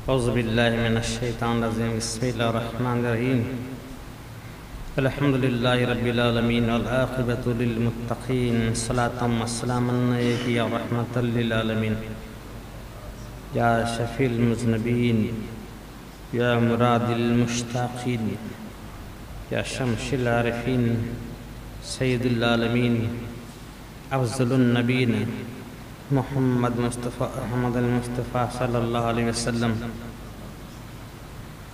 اعوذ باللہ من الشیطان الرجیم بسم اللہ الرحمن الرحیم الحمدللہ رب العالمین والعاقبۃ للمتقین صلاۃ و سلاما علیک یا رحمۃ للعالمین یا شفیع المذنبین یا مراد المشتاقین یا شمس العارفین سید العالمین افضل النبین محمد مصطفیٰ احمد المصطفیٰ صلی اللہ علیہ وسلم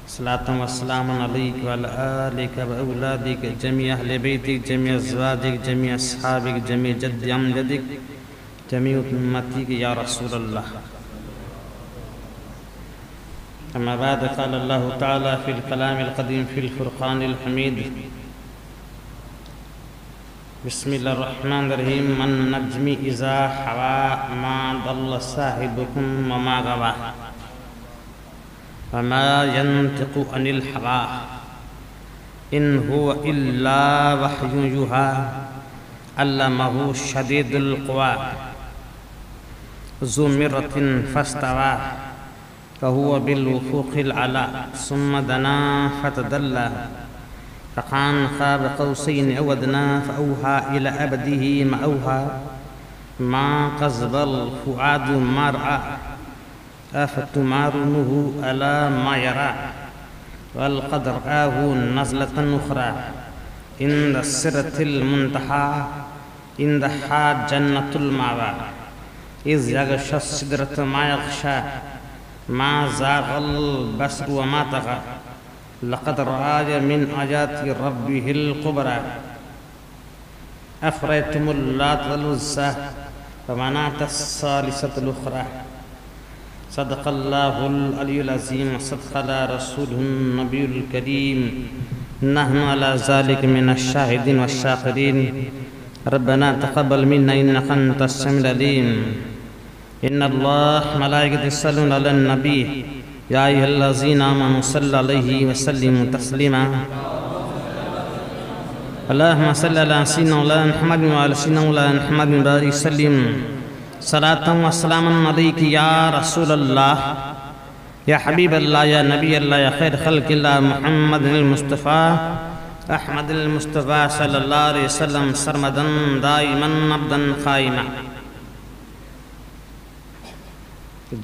صلاۃ و سلام علیک وعلی آلک و اولادک جمیع اہل بیتک جمیع ازواجک جمیع اصحابک جمیع جد امجدک جمیع امتک یا رسول اللہ. اما بعد قال اللہ تعالی فی الکلام القدیم فی الفرقان الحمید بسم اللہ الرحمن الرحیم من نجم اذا حوا ما ضل صاحبكم وما غوا وما ينطق عن الهوى ان هو الا وحي يوحى علمه شديد القوى ذو مرة فاستوى فهو بالافق الاعلى ثم دنا فتدلى فكان قاب قوسين أو أدنى فأوحى إلى عبده ما أوحى ما كذب الفؤاد ما رأى أفتمارونه على ما يرى ولقد رآه نزلة أخرى عند السدرة المنتهى عندها جنة المأوى إذ يغشى السدرة ما يغشى ما زاغ البصر وما طغى لقد رأى من آيات ربه الكبرى أفرأيتم اللات والعزى ومناة الثالثة الأخرى صدق الله العلي العظيم وصدق على رسوله النبي الكريم نحن على ذلك من الشاهدين والشاكرين ربنا تقبل منا إنك أنت السميع العليم إن الله ملائكته يصلون على النبي یا ایھا الذین آمنوا صلی علیہ وسلم تسلیما اللہم صلی علی سیدنا مولانا محمد وعلی سیدنا مولانا محمد وبارک وسلم صلاۃ و سلام علیک یا رسول اللہ یا حبیب اللہ یا نبی اللہ یا خیر خلق اللہ محمد المصطفیٰ احمد المصطفیٰ صلی اللہ علیہ وسلم سرمدن دائما ابدن قائما.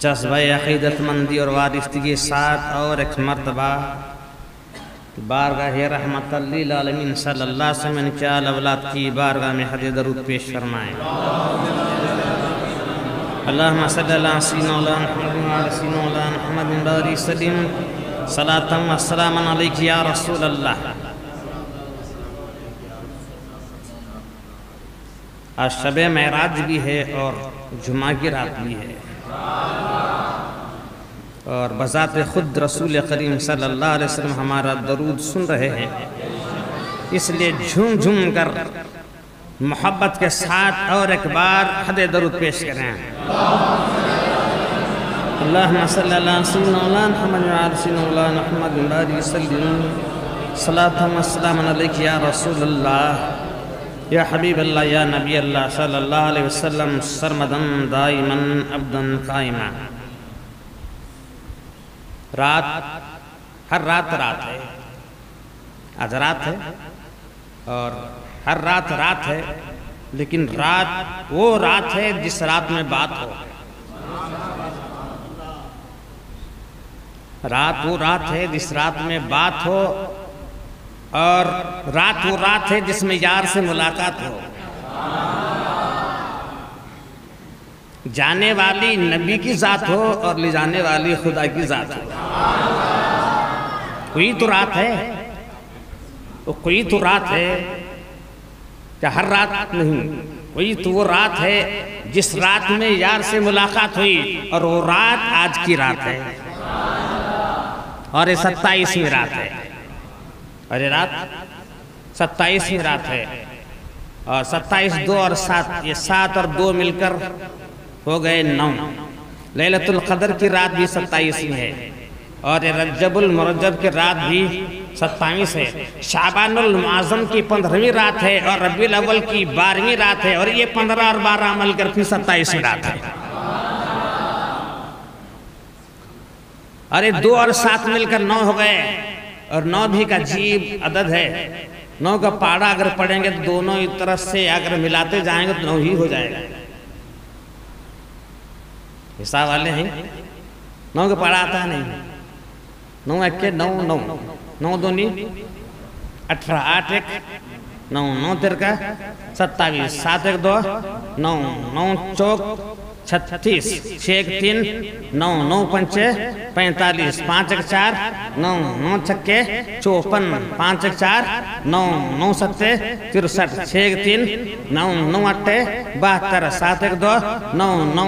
جذبہ عقیدت مندی اور وارثگی کے ساتھ اور ایک مرتبہ بارگاہ رحمت للعالمین صلی اللہ علیہ وسلم کے آل اولاد کی بارگاہ میں حد درود پیش فرمائیں. اللہم صلی اللہ سیدنا مولانا محمد وعلی سیدنا مولانا محمد وبارک وسلم صلاۃ و سلام علیک یا رسول اللہ. آج شب معراج بھی ہے اور جمعہ کی رات بھی ہے اور بذات خود رسول کریم صلی اللہ علیہ وسلم ہمارا درود سن رہے ہیں، اس لیے جھوم جھوم کر محبت کے ساتھ اور ایک بار حد درود پیش کریں. اللہم صلی اللہ سیدنا مولانا محمد وعلی سیدنا مولانا محمد وبارک وسلم صلاۃ و سلام علیک یا رسول اللہ یا حبیب اللہ یا نبی اللہ صلی اللہ علیہ وسلم سرمدن دائما ابدن قائما. رات ہر رات رات ہے، آج رات ہے اور ہر رات رات ہے، لیکن رات وہ رات ہے جس رات میں بات ہو. رات وہ رات ہے جس رات میں بات ہو اور رات وہ رات ہے جس میں یار سے ملاقات ہو. جانے والی نبی کی ذات ہو اور لے جانے والی خدا کی ذات ہو. کوئی تو رات ہے، کوئی تو رات ہے کہ ہر رات نہیں، کوئی تو وہ رات ہے جس رات میں یار سے ملاقات ہوئی اور وہ رات آج کی رات ہے اور یہ 27ویں رات ہے اور یہ رات 27ویں رات ہے اور 27 2 اور 7 یہ 7 اور 2 مل کر ہو گئے 9. لیلۃ القدر کی رات بھی 27ویں ہے اور یہ رجب المرجب کی رات بھی 27 ہے. شعبان المعظم کی 15ویں رات ہے اور ربیع الاول کی 12ویں رات ہے اور یہ 15 اور 12 مل کر پھر 27ویں رات ہے. ارے 2 اور 7 مل کر 9 ہو گئے، اور 9 بھی کا عجیب عدد ہے۔ 9 کا پاڑا اگر پڑھیں گے تو دونوں ہی طرف سے اگر ملاتے جائیں گے تو 9 ہی ہو جائے گا۔ حساب والے ہیں، 9 کا پاڑا آتا ہے نہیں، 9 1 کے 9 9 9 2 18 8 1 9 9 3 کا 27 7 1 2 9 9 4 36 6 1 3 9 9 5 45 5 1 4 9 9 6 54 5 1 4 9 9 7 63 6 1 3 9 9 8 72 7 1 2 9 9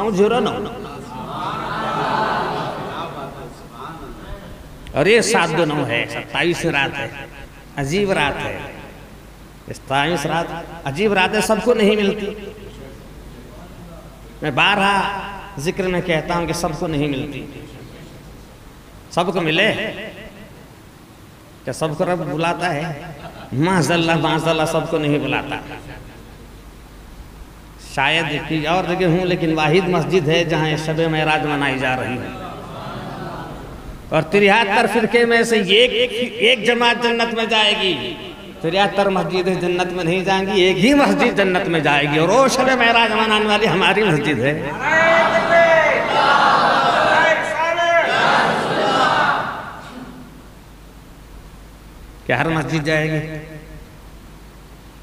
9 0 9 اور یہ 7 2 9 ہے، 27 رات ہے، عجیب رات ہے۔ 27 رات عجیب رات ہے، سب کو نہیں ملتی۔ میں بارہا ذکر میں کہتا ہوں کہ سب کو نہیں ملتی، سب کو ملے کیا؟ سب کو رب بلاتا ہے؟ معاذ اللہ سب کو نہیں بلاتا۔ شاید کوئی اور جگہ ہوں، لیکن واحد مسجد ہے جہاں شب معراج منائی جا رہی ہے، اور 73 فرقے میں سے ایک جماعت جنت میں جائے گی۔ 73 مسجدیں جنت میں نہیں جائیں گی، ایک ہی مسجد جنت میں جائے گی، اور وہ شب معراج منانے والی ہماری مسجد ہے۔ کیا ہر مسجد جائے گی؟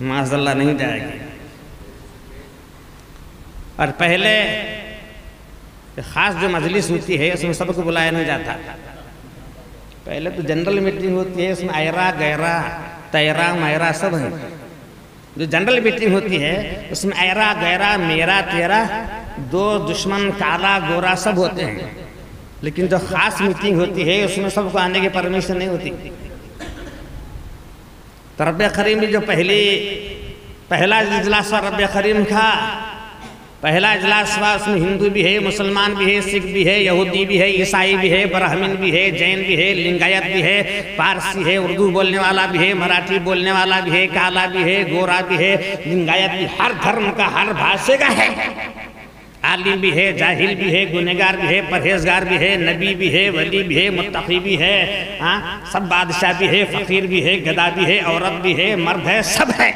معاذ اللہ نہیں جائے گی۔ اور پہلے خاص جو مجلس ہوتی ہے اس میں سب کو بلایا نہیں جاتا۔ پہلے تو جنرل میٹنگ ہوتی ہے، اس میں ایرا گیرا تیرا میرا سب ہیں۔ جو جنرل میٹنگ ہوتی ہے اس میں ایرا گیرا میرا تیرا 2 دشمن کالا گورا سب ہوتے ہیں، لیکن جو خاص میٹنگ ہوتی ہے اس میں سب کو آنے کی پرمیشن نہیں ہوتی۔ تو رب کریم بھی جو پہلا اجلاس رب کریم کا پہلا اجلاس ہوا، اس میں ہندو بھی ہے، مسلمان بھی ہے، سکھ بھی ہے، یہودی بھی ہے، عیسائی بھی ہے، برہمن بھی ہے، جین بھی ہے، لنگایت بھی ہے، پارسی ہے، اردو بولنے والا بھی ہے، مراٹھی بولنے والا بھی ہے، کالا بھی ہے، گورا بھی ہے، لنگایت بھی، ہر دھرم کا ہر بھاشے کا ہے۔ عالم بھی ہے، جاہل بھی ہے، گنہگار بھی ہے، پرہیزگار بھی ہے، نبی بھی ہے، ولی بھی ہے، متقی بھی ہے، سب بادشاہ بھی ہے، فقیر بھی ہے، گدا بھی ہے، عورت بھی ہے، مرد ہے، سب ہے۔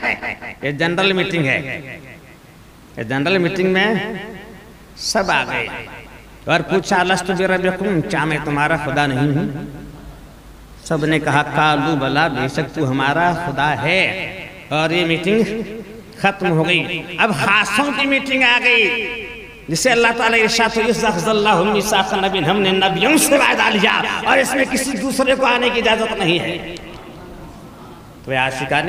یہ جنرل میٹنگ ہے۔ جنرل میٹنگ میں سب آ گئے اور پوچھا لست بربکم، کیا میں تمہارا خدا نہیں ہوں؟ سب نے کہا قالوا بلا، بے شک تو ہمارا خدا ہے۔ اور یہ میٹنگ ختم ہو گئی۔ اب خاصوں کی میٹنگ آ گئی، جسے اللہ تعالیٰ ارشاد اخذ اللہ میثاق النبیین، ہم نے نبیوں سے وعدہ لیا اور اس میں کسی دوسرے کو آنے کی اجازت نہیں ہے۔ تو عاشقان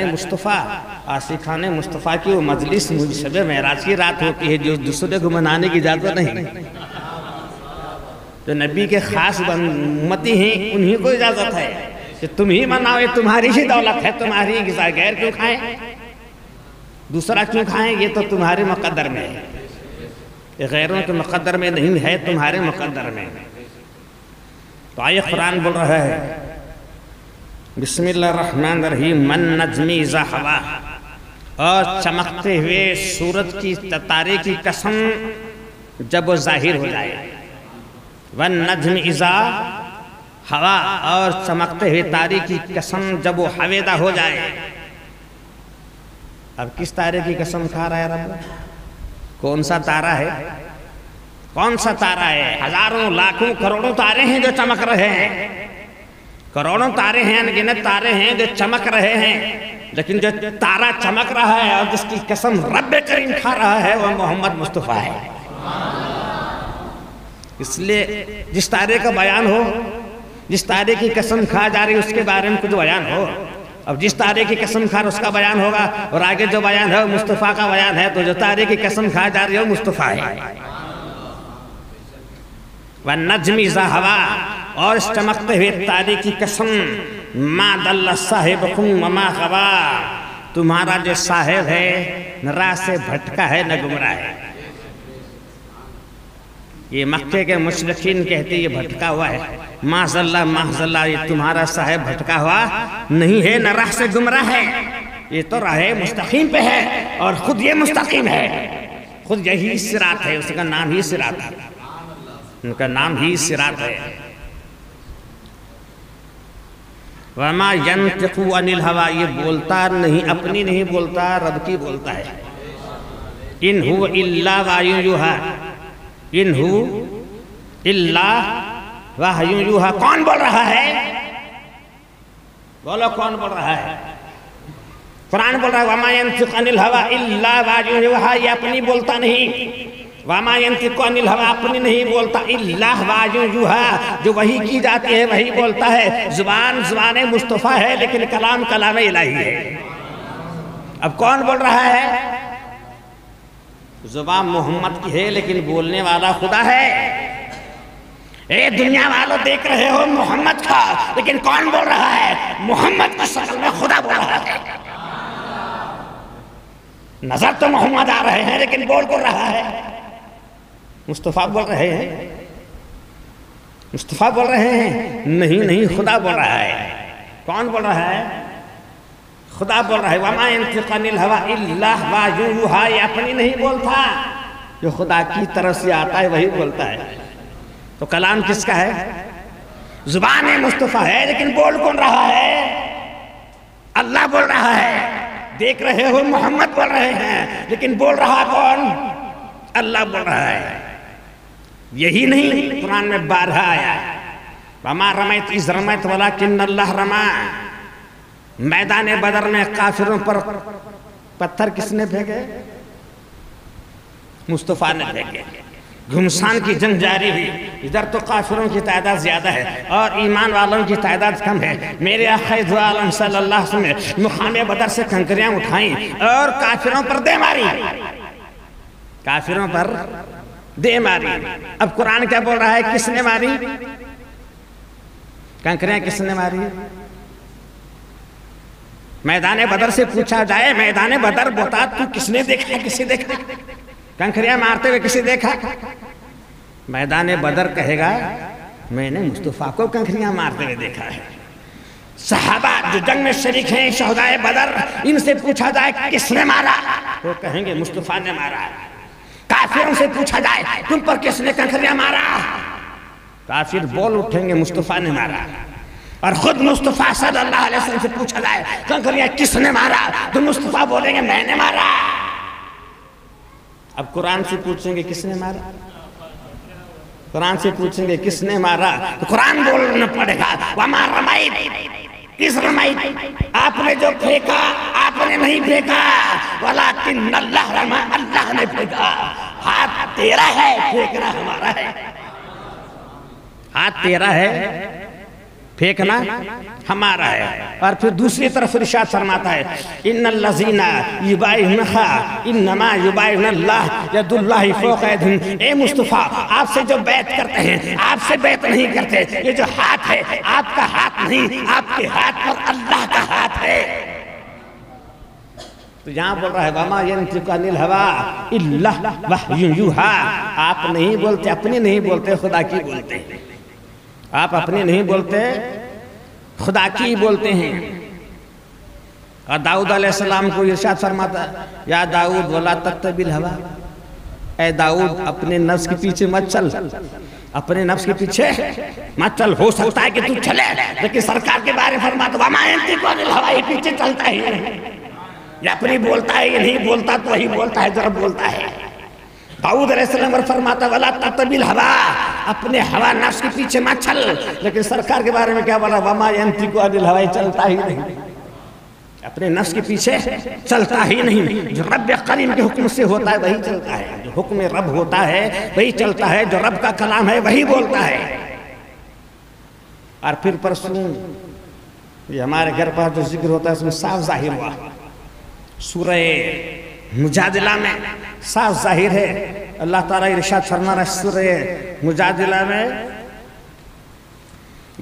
مصطفیٰ کی وہ مجلس شب معراج کی رات ہوتی ہے جو دوسرے کو منانے کی اجازت نہیں۔ جو نبی کے خاص امتی ہیں انہی کو اجازت ہے کہ تم ہی مناؤ، یہ تمہاری ہی دولت ہے، تمہاری ہی غذا، غیر کیوں کھائیں؟ دوسرا کیوں کھائیں؟ یہ تو تمہارے مقدر میں ہے، یہ غیروں کے مقدر میں نہیں ہے، تمہارے مقدر میں۔ تو آئیے قرآن بول رہا ہے بسم اللہ الرحمن الرحیم، من نجم اذا ہوا، اور چمکتے ہوئے سورج کی تارے کی قسم جب وہ ظاہر ہو جائے، ون نجم اذا ہوا، اور چمکتے ہوئے تارے کی قسم جب وہ ہویدا ہو جائے۔ اب کس تارے کی قسم کھا رہا ہے رب؟ کون سا تارہ ہے؟ کون سا تارہ ہے؟ ہزاروں لاکھوں کروڑوں تارے ہیں جو چمک رہے ہیں، کروڑوں تارے ہیں، انگنت تارے ہیں جو چمک رہے ہیں، لیکن جو تارہ چمک رہا ہے اور جس کی قسم رب کریم کھا رہا ہے وہ محمد مصطفیٰ ہے۔ اس لیے جس تارے کا بیان ہو، جس تارے کی قسم کھا جا رہی اس کے بارے میں کچھ بیان ہو، اب جس تارے کی قسم کھا رہا اس کا بیان ہوگا، اور آگے جو بیان ہے وہ مصطفیٰ کا بیان ہے، تو جو تارے کی قسم کھا جا رہی ہے وہ مصطفیٰ ہے۔ وَالنَّجْمِ اذا ہوا، اور اس چمکتے ہوئے تارے کی قسم، مَا ضَلَّ صَاحِبُكُمْ وَمَا غَوَىٰ، تمہارا جو صاحب ہے نہ راہ سے بھٹکا ہے نہ گمراہ ہے۔ یہ مکے کے مشرکین کہتے یہ بھٹکا ہوا ہے، معاذ اللہ یہ تمہارا صاحب بھٹکا ہوا نہیں ہے، نہ راہ سے گمراہ ہے، یہ تو راہ مستقیم پہ ہے، اور خود یہ مستقیم ہے، خود یہی صراط ہے، اس کا نام ہی صراط ہے۔ ان کا نام ہی صراط ہے۔ وَمَا يَنْتِقُ عَنِ الْهَوَىٰ، یہ بولتا نہیں، اپنی نہیں بولتا، رب کی بولتا ہے۔ إِنْ هُوَ إِلَّا وَحْيٌ يُوحَىٰ، إِنْ هُوَ إِلَّا وَحْيٌ يُوحَىٰ۔ کون بول رہا ہے؟ بولو کون بول رہا ہے؟ قرآن بول رہا ہے وَمَا يَنْتِقُ عَنِ الْهَوَىٰ إِلَّا وَحْيٌ يُوحَىٰ، یہ اپنی بولتا نہیں۔ وَمَا يَنْتِقُ عَنِ الْهَوَىٰ، اپنی نہیں بولتا، إِلَّا وَحْيٌ يُوحَىٰ، جو وحی کی جاتی ہے وہی بولتا ہے۔ زبان مصطفیٰ ہے لیکن کلام الہی ہے۔ اب کون بول رہا ہے؟ زبان محمد کی ہے لیکن بولنے والا خدا ہے۔ اے دنیا والوں دیکھ رہے ہو محمد کا، لیکن کون بول رہا ہے؟ محمد کی شکل میں خدا بول رہا ہے۔ نظر تو محمد آ رہے ہیں لیکن بول رہا ہے مصطفیٰ بول رہے ہیں، مصطفیٰ بول رہے ہیں، نہیں خدا بول رہا ہے۔ کون بول رہا ہے؟ خدا بول رہا ہے۔ وَمَا يَنْتِقُ عَنِ الْهَوَىٰ إِلَّا وَحْيٌ يُوحَىٰ، یہ اپنی نہیں بولتا، جو خدا کی طرف سے آتا ہے وہی بولتا ہے۔ تو کلام کس کا ہے؟ زبان مصطفیٰ ہے لیکن بول کون رہا ہے؟ اللہ بول رہا ہے۔ دیکھ رہے ہو محمد بول رہے ہیں لیکن بول رہا کون؟ اللہ بول رہا ہے۔ یہی نہیں قرآن میں بارہا آیا ہے وَمَا رَمَيْتَ إِذْ رَمَيْتَ وَلَكِنَّ اللَّهَ رَمَىٰ، میدان بدر میں کافروں پر پتھر کس نے پھینکے؟ مصطفیٰ نے پھینکے۔ گھمسان کی جنگ جاری ہوئی، ادھر تو کافروں کی تعداد زیادہ ہے اور ایمان والوں کی تعداد کم ہے۔ میرے آقا دو عالم صلی اللہ علیہ وسلم نے مقام بدر سے کنکریاں اٹھائیں اور کافروں پر دے ماری، کافروں پر دے ماری۔ اب قرآن کیا بول رہا ہے؟ کس نے ماری؟ کنکریاں کس نے ماری؟ میدان بدر سے پوچھا جائے، میدان بدر بتا تو کس نے دیکھا؟ کسی دیکھا کنکریاں مارتے ہوئے؟ کسی دیکھا؟ میدان بدر کہے گا میں نے مصطفیٰ کو کنکریاں مارتے ہوئے دیکھا ہے۔ صحابہ جو جنگ میں شریک ہیں شہدائے بدر، ان سے پوچھا جائے کس نے مارا؟ وہ کہیں گے مصطفیٰ نے مارا۔ کافروں سے پوچھا جائے تم پر کس نے کنکریاں مارا؟ کافر بول اٹھیں گے مصطفیٰ نے مارا۔ اور خود مصطفیٰ صلی اللہ علیہ وسلم سے پوچھا جائے کنکریاں کس نے مارا؟ تو مصطفیٰ بولیں گے میں نے مارا۔ اب قرآن سے پوچھیں گے کس نے مارا؟ قرآن سے پوچھیں گے کس نے مارا؟ تو قرآن بولنا پڑے گا وَمَا رَمَيْتَ إِذْ رَمَيْتَ، آپ نے جو پھینکا آپ نے نہیں پھینکا، وَلَكِنَّ اللَّهَ رَمَىٰ، اللہ نے پھینکا۔ ہاتھ تیرا ہے، پھینکنا ہمارا ہے۔ ہاتھ تیرا ہے، پھینکنا ہمارا ہے۔ اور پھر دوسری طرف ارشاد فرماتا ہے ان الذین یبایعونک انما یبایعون اللہ ید اللہ فوق ایدیہم، اے مصطفیٰ آپ سے جو بیعت کرتے ہیں آپ سے بیعت نہیں کرتے، یہ جو ہاتھ ہے آپ کا ہاتھ نہیں، آپ کے ہاتھ پر اللہ کا ہاتھ ہے۔ تو یہاں بول رہا ہے وَمَا يَنْتِقُ عَنِ الْهَوَىٰ إِلَّا وَحْيٌ يُوحَىٰ، آپ نہیں بولتے، اپنی نہیں بولتے، خدا کی بولتے ہیں۔ آپ اپنی نہیں بولتے، خدا کی بولتے ہیں۔ اور داؤد علیہ السلام کو ارشاد فرماتا یا داؤد وَلَا تَتَّبِعِ الْهَوَىٰ، اے داؤد اپنے نفس کے پیچھے مت چل، اپنے نفس کے پیچھے مت چل۔ ہو سکتا ہے کہ تو چلے لیکن سرکار کے بارے فرماتا وَمَا يَنْتِقُ عَنِ الْهَوَىٰ، یہ پیچھے چلتا ہی نہیں، یہ اپنی بولتا ہے، یہ نہیں بولتا تو وہی بولتا ہے جو رب بولتا ہے۔ داؤد علیہ السلام اور فرماتا وَلَا تَتَّبِعِ الْهَوَىٰ، اپنے ہوا نفس کے پیچھے مت چل، لیکن سرکار کے بارے میں کیا بولا وَمَا يَنْتِقُ عَنِ الْهَوَىٰ، چلتا ہی نہیں، اپنے نفس کے پیچھے چلتا ہی نہیں۔ جو رب کریم کے حکم سے ہوتا ہے وہی چلتا ہے، جو حکم رب ہوتا ہے وہی چلتا ہے، جو رب کا کلام ہے وہی بولتا ہے۔ اور پھر پرسوں یہ ہمارے گھر پر جو ذکر ہوتا ہے اس میں صاف ظاہر ہوا، سورہ مجادلہ میں صاف ظاہر ہے۔ اللہ تعالیٰ ارشاد فرما رہا ہے سورہ مجادلہ میں،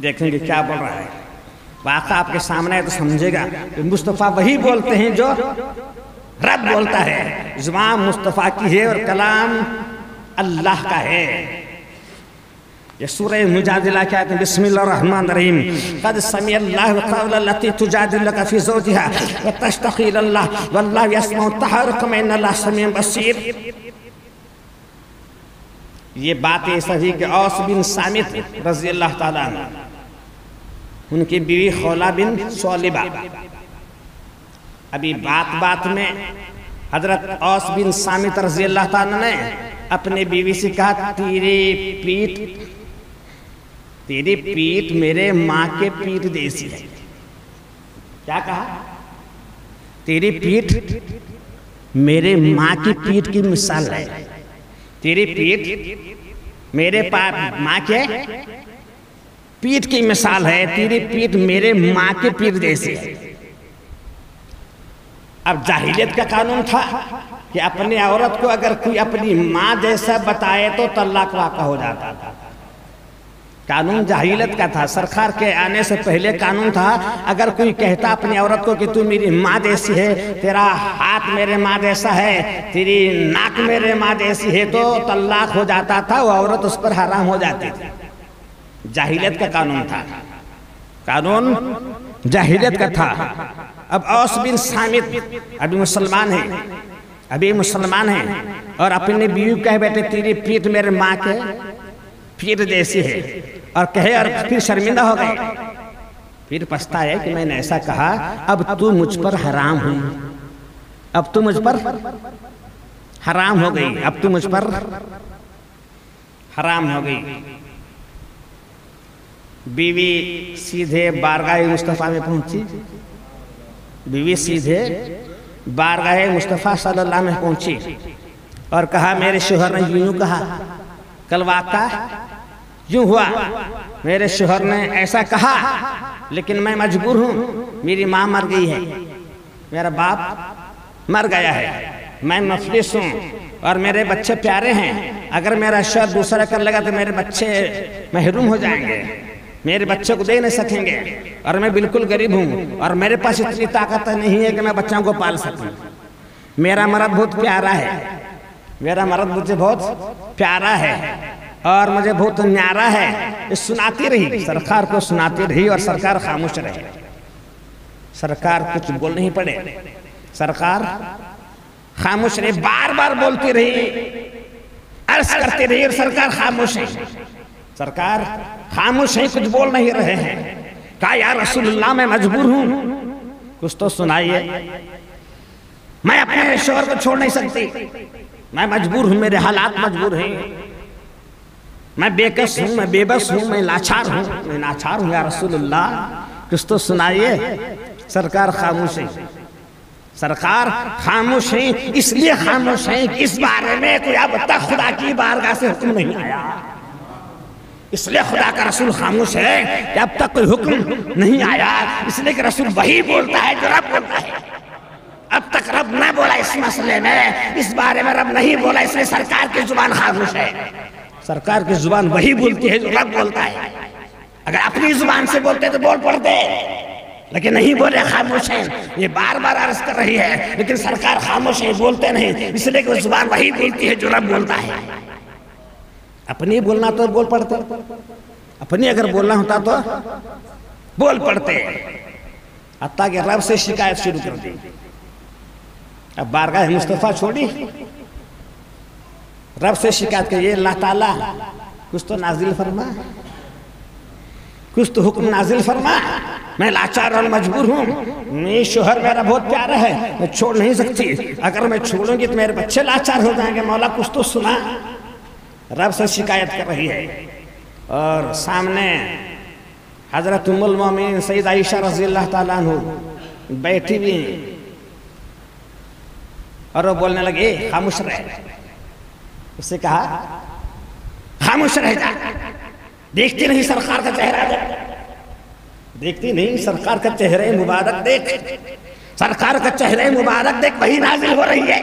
دیکھیں گے کیا بول رہا ہے۔ واقعہ آپ کے سامنے ہے تو سمجھے گا کہ مصطفیٰ وہی بولتے ہیں جو رب بولتا ہے۔ زبان مصطفیٰ کی ہے اور کلام اللہ کا ہے۔ یہ سورہ مجادلہ کیا کہتے ہیں؟ بسم اللہ الرحمن الرحیم قد سمع اللہ قول التي تجادلك في زوجها وتشتكي الى الله والله يسمع تحاوركما ان الله سميع بصير۔ یہ بات ایسا ہی کہ اوس بن صامت رضی اللہ تعالیٰ عنہ، ان کی بیوی خولہ بن ثعلبہ، ابھی بات میں حضرت اوس بن صامت رضی اللہ تعالیٰ نے اپنے بیوی سے کہا تیری پیٹ میرے ماں کے پیٹ جیسی ہے۔ کیا کہا؟ تیری پیٹ میرے ماں کی پیٹ کی مثال ہے، تیری پیٹ میرے ماں کے پیٹ کی مثال ہے، تیری پیٹ میرے ماں کے پیٹ جیسی ہے۔ اب جاہلیت کا قانون تھا کہ اپنی عورت کو اگر کوئی اپنی ماں جیسا بتائے تو طلاق واقع ہو جاتا تھا۔ قانون جاہلیت کا تھا، سرکار کے آنے سے پہلے قانون تھا اگر کوئی کہتا اپنی عورت کو کہ تو میری ماں جیسی ہے، تیرا ہاتھ میرے ماں جیسا ہے، تیری ناک میرے ماں جیسی ہے، تو طلاق ہو جاتا تھا، وہ عورت اس پر حرام ہو جاتی تھی۔ جاہلیت کا قانون تھا، قانون جاہلیت کا تھا۔ اب اوس بن صامت ابھی مسلمان ہیں اور اپنی بیوی کہہ بیٹھے تیری پیٹ میرے ماں کے پیٹ جیسی ہے، اور کہے اور پھر شرمندہ ہو گئے، پھر پچھتایا کہ میں نے ایسا کہا، اب تو مجھ پر حرام ہوئی، اب تو مجھ پر حرام ہو گئی، اب تو مجھ پر حرام ہو گئی۔ بیوی سیدھے بارگاہ مصطفیٰ میں پہنچی، بیوی سیدھے بارگاہ مصطفیٰ صلی اللہ علیہ وسلم میں پہنچی اور کہا میرے شوہر نے یوں کہا، کل واقعہ یوں ہوا، میرے شوہر نے ایسا کہا لیکن میں مجبور ہوں، میری ماں مر گئی ہے، میرا باپ مر گیا ہے، میں مفلس ہوں اور میرے بچے پیارے ہیں، اگر میرا شوہر دوسرا کر لگا تو میرے بچے محروم ہو جائیں گے، میرے بچوں کو دے نہیں سکیں گے، اور میں بالکل غریب ہوں اور میرے پاس اتنی طاقت نہیں ہے کہ میں بچوں کو پال سکوں، میرا مرد بہت پیارا ہے، میرا مرد مجھے بہت پیارا ہے اور مجھے بہت نیارا ہے۔ یہ سناتی رہی، سرکار کو سناتی رہی اور سرکار خاموش رہے، سرکار کچھ بول نہیں پڑے، سرکار خاموش رہی، بار بار بولتی رہی، عرض کرتی رہی اور سرکار خاموش ہے، سرکار خاموش ہیں، کچھ بول نہیں رہے ہیں۔ کہا یا رسول اللہ میں مجبور ہوں، کچھ تو سنائیے، میں اپنے شوہر کو چھوڑ نہیں سکتی، میں مجبور ہوں، میرے حالات مجبور ہیں، میں بے کس ہوں، میں بے بس ہوں، میں لاچار ہوں یا رسول اللہ کچھ تو سنائیے۔ سرکار خاموش ہیں، سرکار خاموش ہیں، اس لیے خاموش ہیں کہ اس بارے میں کوئی اب تک خدا کی بارگاہ سے حکم نہیں آیا، اس لیے خدا کا رسول خاموش ہے کہ اب تک کوئی حکم نہیں آیا، اس لیے کہ رسول وہی بولتا ہے جو رب بولتا ہے، اب تک رب نہ بولا اس مسئلے میں، اس بارے میں رب نہیں بولا، اس لیے سرکار کی زبان خاموش ہے، سرکار کی زبان وہی بولتی ہے جو رب بولتا ہے، اگر اپنی زبان سے بولتے تو بول پڑتے، لیکن نہیں بولے، خاموش ہیں، یہ بار بار عرض کر رہی ہے، لیکن سرکار خاموش ہیں، بولتے نہیں، اس لیے کہ زبان وہی بولتی ہے جو رب بولتا ہے۔ اپنی بولنا تو بول پڑتے، اپنی اگر بولنا ہوتا تو بول پڑتے، حتیٰ کہ رب سے شکایت شروع کر دی۔ اب بارگاہ مصطفیٰ چھوڑی، رب سے شکایت کر، یہ اللہ تعالیٰ کچھ تو نازل فرما، کچھ تو حکم نازل فرما، میں لاچار اور مجبور ہوں، میرے شوہر میرا بہت پیارا ہے، میں چھوڑ نہیں سکتی، اگر میں چھوڑوں گی تو میرے بچے لاچار ہو جائیں گے، مولا کچھ تو سنا۔ رب سے شکایت کر رہی ہے اور سامنے حضرت ام المومنین سیدہ عائشہ رضی اللہ تعالیٰ عنہ بیٹھی بھی ہیں اور وہ بولنے لگے خاموش رہ، اس سے کہا خاموش رہ جا، دیکھتی نہیں سرکار کا چہرہ دیکھتی نہیں سرکار کا چہرہ مبارک دیکھ، سرکار کا چہرہ مبارک دیکھ، وہی نازل ہو رہی ہے،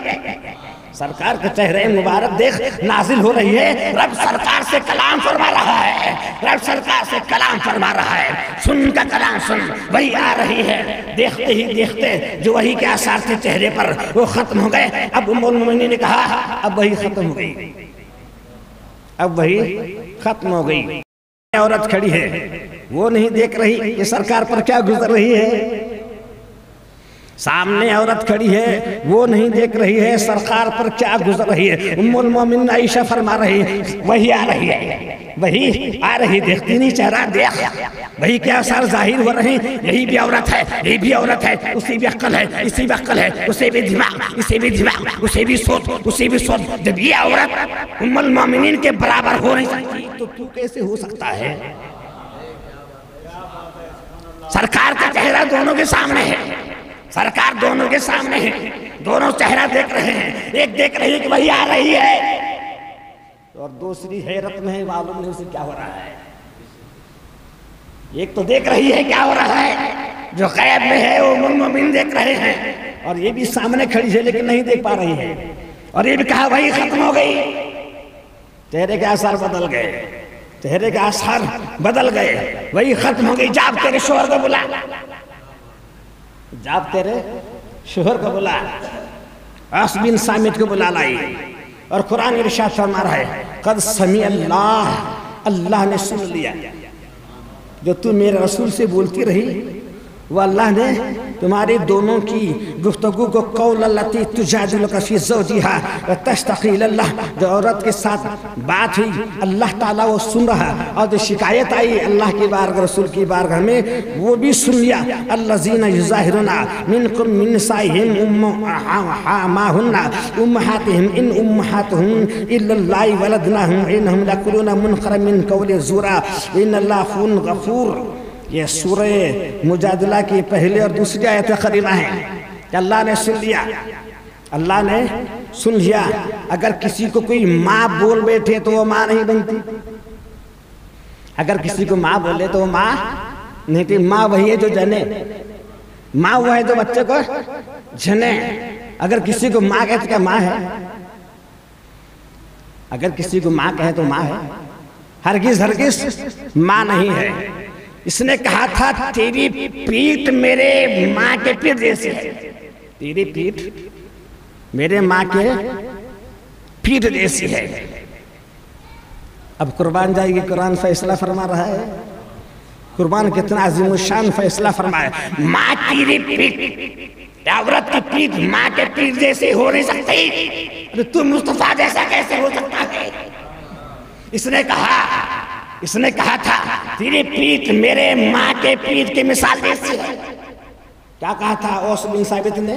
سرکار کا چہرہ مبارک دیکھ نازل ہو رہی ہے، رب سرکار سے کلام فرما رہا ہے، رب سرکار سے کلام فرما رہا ہے، سن کا کلام سن، وہی آ رہی ہے، دیکھتے ہی دیکھتے جو وہی کے آثار تھے چہرے پر وہ ختم ہو گئے۔ اب ام المومنین نے کہا اب وہی ختم ہو گئی، اب وہی ختم ہو گئی، عورت کھڑی ہے وہ نہیں دیکھ رہی کہ سرکار پر کیا گزر رہی ہے، سامنے عورت کھڑی ہے، وہ نہیں دیکھ رہی ہے سرکار پر کیا گزر رہی ہے۔ ام المومنین عائشہ فرما رہی ہے وہی آ رہی ہے، وہی آ رہی، دیکھتی نہیں چہرہ دیکھ، وہی کیا اثر ظاہر ہو رہے ہیں، یہی بھی عورت ہے، یہی بھی عورت ہے، اسی بھی عقل ہے، اسی بھی عقل ہے، اسے بھی دماغ، اسے بھی دماغ، اسے بھی سوچ، اسے بھی سوچ۔ جب یہ عورت ام المومنین کے برابر ہو نہیں سکتی تو تو کیسے ہو سکتا ہے؟ سرکار کا چہرہ دونوں کے سامنے ہے، سرکار دونوں کے سامنے ہے، دونوں چہرہ دیکھ رہے ہیں، ایک دیکھ رہی ہے کہ وہی آ رہی ہے اور دوسری حیرت میں ہے، معلوم نہیں اسے کیا ہو رہا ہے۔ ایک تو دیکھ رہی ہے کیا ہو رہا ہے، جو غیب میں ہے وہ ام المومنین دیکھ رہے ہیں، اور یہ بھی سامنے کھڑی ہے لیکن نہیں دیکھ پا رہی ہے، اور یہ بھی کہا وہی ختم ہو گئی۔ چہرے کے آثار بدل گئے، چہرے کے آثار بدل گئے، وہی ختم ہو گئی۔ جاب تیرے شوہر کو بلا، جاب تیرے شوہر کو بلا، عاص بن صامت کو بلا لائی، اور قرآن ارشاد فرما رہا ہے قد سمع اللہ، اللہ نے سن لیا، جو تم میرے رسول سے بولتی رہی وہ اللہ نے تمہاری دونوں کی گفتگو کو قول التی تجادلک فی زوجہا وتشتکی الی اللہ، جو عورت کے ساتھ بات ہوئی اللہ تعالیٰ وہ سن رہا، اور جو شکایت آئی اللہ کی بارگاہ رسول کی بارگاہ میں وہ بھی سن لیا۔ الذین یظاہرون منکم من نسائہم امہاتہم ان امہاتہم الا اللہ ولدناہم انہم لکلون منکرا من قول زورا ان اللہ عفو غفور۔ یہ سورہ مجادلہ کی پہلے اور دوسری آیت قریبہ ہیں کہ اللہ نے سن لیا، اللہ نے سن لیا۔ اگر کسی کو کوئی ماں بول بیٹھے تو وہ ماں نہیں بنتی، اگر کسی کو ماں بولے تو وہ ماں نہیں تھی۔ ماں وہی ہے جو جنے، ماں وہ ہے جو بچے کو جنے۔ اگر کسی کو ماں کہے تو کیا ماں ہے؟ اگر کسی کو ماں کہے تو ماں ہے؟ ہرگز ہرگز ماں نہیں ہے۔ اس نے کہا تھا تیری پیٹھ میرے ماں کے پیٹھ جیسی ہے، تیری پیٹھ میرے ماں کے پیٹھ جیسی ہے۔ اب قربان جائے گی، قرآن فیصلہ فرما رہا ہے، قربان کتنا عظیم الشان فیصلہ فرمایا۔ ماں تیری پیٹھ، عورت کی پیٹھ ماں کے پیٹھ جیسے ہو نہیں سکتی، تو مصطفیٰ جیسا کیسے ہو سکتا ہے؟ اس نے کہا تھا تیری پیٹھ میرے ماں کے پیٹھ کی مثال جیسی ہے۔ کیا کہا تھا عاص بن ثابت نے؟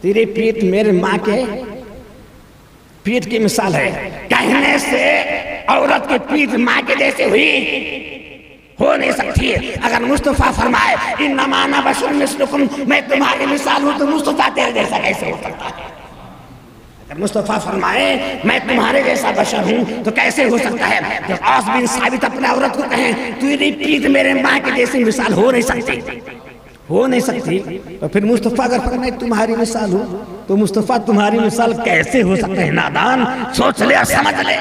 تیری پیٹھ میرے ماں کے پیٹھ کی مثال ہے۔ کہنے سے عورت کی پیٹھ ماں کے جیسے ہوئی ہو نہیں سکتی۔ اگر مصطفیٰ فرمائے انما انا بشر مثلکم، میں تمہاری مثال ہوں، تو مصطفیٰ تیرے جیسا کیسے ہو سکتا ہے؟ اگر مصطفیٰ فرمائے میں تمہارے جیسا بشر ہوں تو کیسے ہو سکتا ہے؟ جب عاص بن ثابت اپنے عورت کو کہیں تیری پیٹھ میرے ماں کے جیسی مثال ہو نہیں سکتی، ہو نہیں سکتی، تو پھر مصطفیٰ اگر فرمائے تمہاری مثال ہوں تو مصطفیٰ تمہاری مثال کیسے ہو سکتے ہیں؟ نادان سوچ لے اور سمجھ لے۔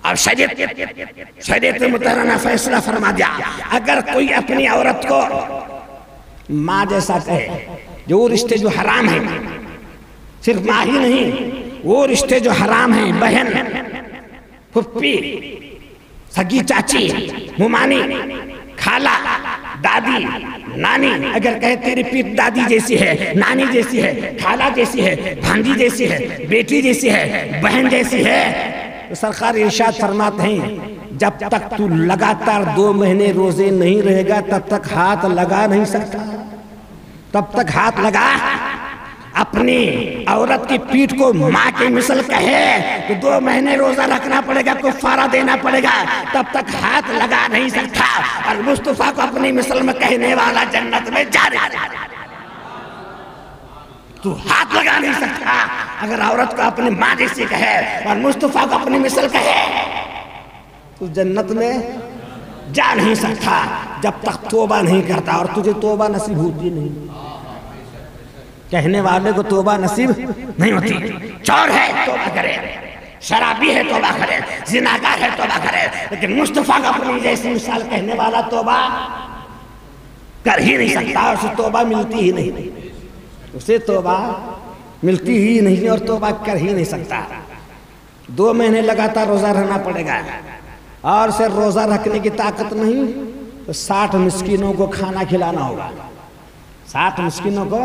اب شریعت مطہرہ نے فیصلہ فرما دیا، اگر کوئی اپنی عورت کو ماں جیسا کہے، جو رشتے جو حرام ہیں، صرف ماں ہی نہیں، وہ رشتے جو حرام ہیں، بہن، پھپھی، سگی چاچی، ممانی، کھالا، دادی، نانی، اگر کہے تیری پیٹھ دادی جیسی ہے، نانی جیسی ہے، کھالا جیسی ہے، بھانجی جیسی ہے، بیٹی جیسی ہے، بہن جیسی ہے، تو سرکار ارشاد فرماتے ہیں جب تک تو لگاتار 2 مہینے روزے نہیں رہے گا تب تک ہاتھ لگا نہیں سکتا، تب تک ہاتھ لگا۔ اپنی عورت کی پیٹھ کو ماں کی مثل کہے تو 2 مہینے روزہ رکھنا پڑے گا، کفارہ دینا پڑے گا، تب تک ہاتھ لگا نہیں سکتا۔ اور مصطفیٰ کو اپنی مثل میں کہنے والا جنت میں جا رہا ہے، تو ہاتھ لگا نہیں سکتا۔ اگر عورت کو اپنی ماں جیسی کہے اور مصطفیٰ کو اپنی مثل کہے تو جنت میں جا نہیں سکتا جب تک توبہ نہیں کرتا، اور تجھے توبہ نصیب ہوتی نہیں، کہنے والے کو توبہ نصیب نہیں ہوتی۔ چور ہے توبہ کرے، شرابی ہے توبہ کرے، زناکار ہے توبہ کرے، لیکن مصطفیٰ کا اپنی جیسی مثال کہنے والا توبہ کر ہی نہیں سکتا، اسے توبہ ملتی ہی نہیں، اسے توبہ ملتی ہی نہیں اور توبہ کر ہی نہیں سکتا۔ 2 مہینے لگاتار روزہ رہنا پڑے گا، اور صرف روزہ رکھنے کی طاقت نہیں تو 60 مسکینوں کو کھانا کھلانا ہوگا، 7 مسکینوں کو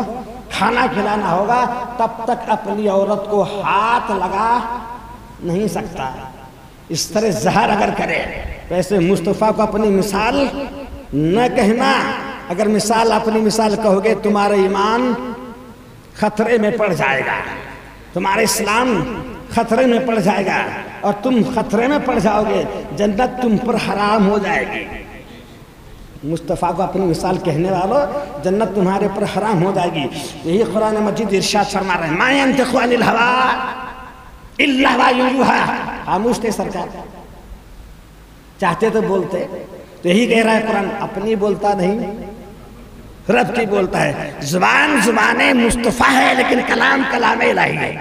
کھانا کھلانا ہوگا، تب تک اپنی عورت کو ہاتھ لگا نہیں سکتا۔ اس طرح ظاہر اگر کرے ویسے مصطفیٰ کو اپنی مثال نہ کہنا۔ اگر اپنی مثال کہو گے تمہارا ایمان خطرے میں پڑ جائے گا، تمہارا اسلام خطرے میں پڑ جائے گا، اور تم خطرے میں پڑ جاؤ گے، جنت تم پر حرام ہو جائے گی۔ مصطفیٰ کو اپنی مثال کہنے والوں، جنت تمہارے پر حرام ہو جائے گی۔ یہی قرآن مجید ارشاد فرما رہے ہیں، ما ينطق عن الهوى الا وحی یوحی۔ خاموش تھے سرکار، چاہتے تو بولتے۔ تو یہی کہہ رہا ہے قرآن، اپنی بولتا نہیں، رب کی بولتا ہے۔ زبان مصطفیٰ ہے لیکن کلام الہی ہے۔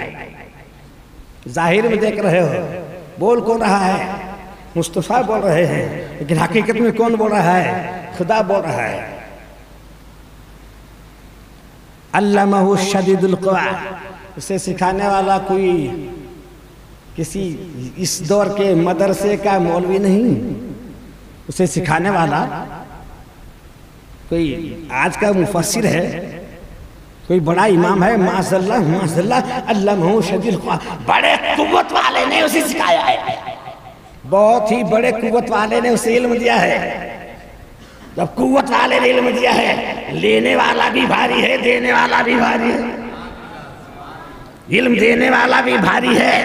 ظاہر میں دیکھ رہے ہو، بول کون رہا ہے؟ مصطفیٰ بول رہے ہیں، لیکن حقیقت میں کون بول رہا ہے؟ خدا بول رہا ہے۔ علمہ شدید القویٰ، اسے سکھانے والا کوئی کسی اس دور کے مدرسے کا مولوی نہیں، اسے سکھانے والا کوئی آج کا مفسر ہے، کوئی بڑا امام ہے، معاذ اللہ، علمہ شدید القویٰ، بڑے قوت والے نے اسے سکھایا ہے، بہت ہی بڑے قوت والے نے اسے علم دیا ہے۔ جب قوت والے نے علم دیا ہے، لینے والا بھی بھاری ہے، دینے والا بھی بھاری ہے۔ علم دینے والا بھی بھاری ہے،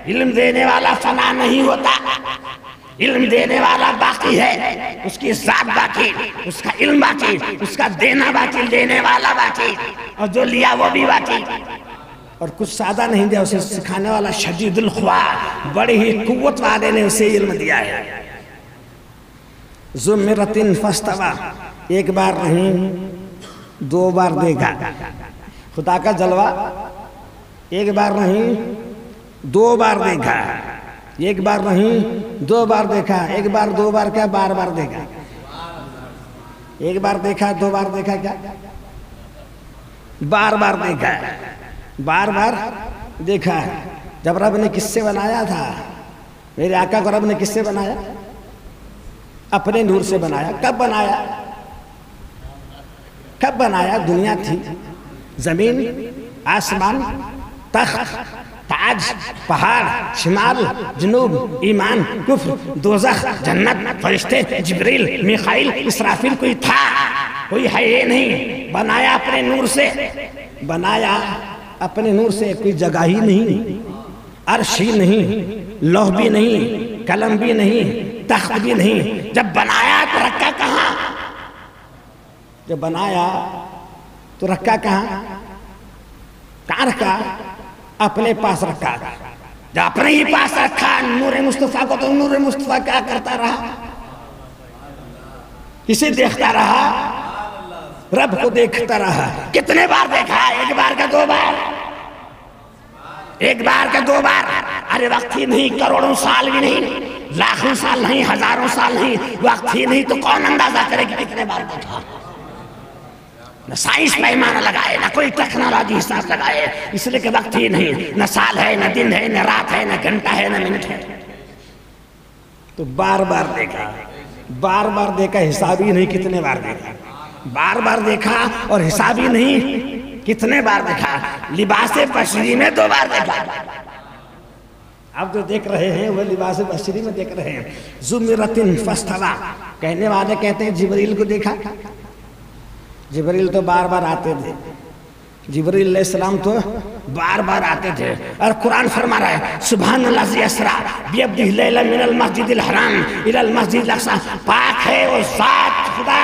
علم دینے والا فنا نہیں ہوتا، علم دینے والا باقی ہے، اس کی ذات باقی، اس کا علم باقی، اس کا دینا باقی، لینے والا باقی، اور جو لیا وہ بھی باقی۔ اور کچھ سادہ نہیں دیا، اسے سکھانے والا شدید القویٰ، بڑی ہی قوت والے نے اسے علم دیا ہے۔ زمرۃ فاستویٰ، ایک بار نہیں 2 بار دیکھا خدا کا جلوہ، ایک بار نہیں 2 بار دیکھا، ایک بار نہیں 2 بار دیکھا، ایک بار 2 بار کیا، بار بار دیکھا، ایک بار دیکھا 2 بار دیکھا کیا، بار بار دیکھا، بار بار دیکھا۔ جب رب نے کس سے بنایا تھا؟ میرے آقا کو رب نے کس سے بنایا؟ اپنے نور سے بنایا۔ کب بنایا؟ کب بنایا؟ دنیا تھی، زمین، آسمان، تخت، تاج، پہاڑ، شمال، جنوب، ایمان، کفر، دوزخ، جنت، فرشتے، جبریل، میخائیل، اسرافیل، کوئی تھا؟ کوئی ہے یہ نہیں۔ بنایا اپنے نور سے، بنایا اپنے نور سے، کوئی جگہ ہی نہیں، عرش ہی نہیں، لوح بھی نہیں، قلم بھی نہیں، تخت بھی نہیں۔ جب بنایا تو رکھا کہاں؟ جب بنایا تو رکھا کہاں؟ کہاں رکھا؟ اپنے پاس رکھا۔ جب اپنے ہی پاس رکھا نور مصطفیٰ کو، تو نور مصطفیٰ کیا کرتا رہا؟ اسے دیکھتا رہا، رب کو دیکھتا رہا۔ کتنے بار دیکھا؟ ایک بار کا 2 بار، ایک بار کا 2 بار۔ ارے وقت ہی نہیں، کروڑوں سال بھی نہیں، لاکھوں سال نہیں، ہزاروں سال نہیں، وقت ہی نہیں، تو کون اندازہ کرے کہ کتنے بار دیکھا؟ نہ سائنس پیمانہ لگائے، نہ کوئی ٹیکنالوجی حساب لگائے، اس لیے کہ وقت ہی نہیں، نہ سال ہے، نہ دن ہے، نہ رات ہے، نہ گھنٹہ ہے، نہ منٹ ہے۔ تو بار بار دیکھا، بار بار دیکھا، حساب ہی نہیں کتنے بار دیکھا، بار بار دیکھا اور حساب ہی نہیں کتنے بار دیکھا۔ لباس بشری میں 2 بار دیکھا۔ اب جو دیکھ رہے ہیں وہ لباس بشری میں دیکھ رہے ہیں۔ زمرۃ فاستویٰ، کہنے والے کہتے ہیں جبریل کو دیکھا۔ جبریل تو بار بار آتے تھے، جبریل علیہ السلام تو بار بار آتے تھے۔ اور قرآن فرما رہا ہے، سبحان الذی اسریٰ بعبدہ لیلا من المسجد الحرام الی المسجد الاقصیٰ، پاک ہے وہ ذات خدا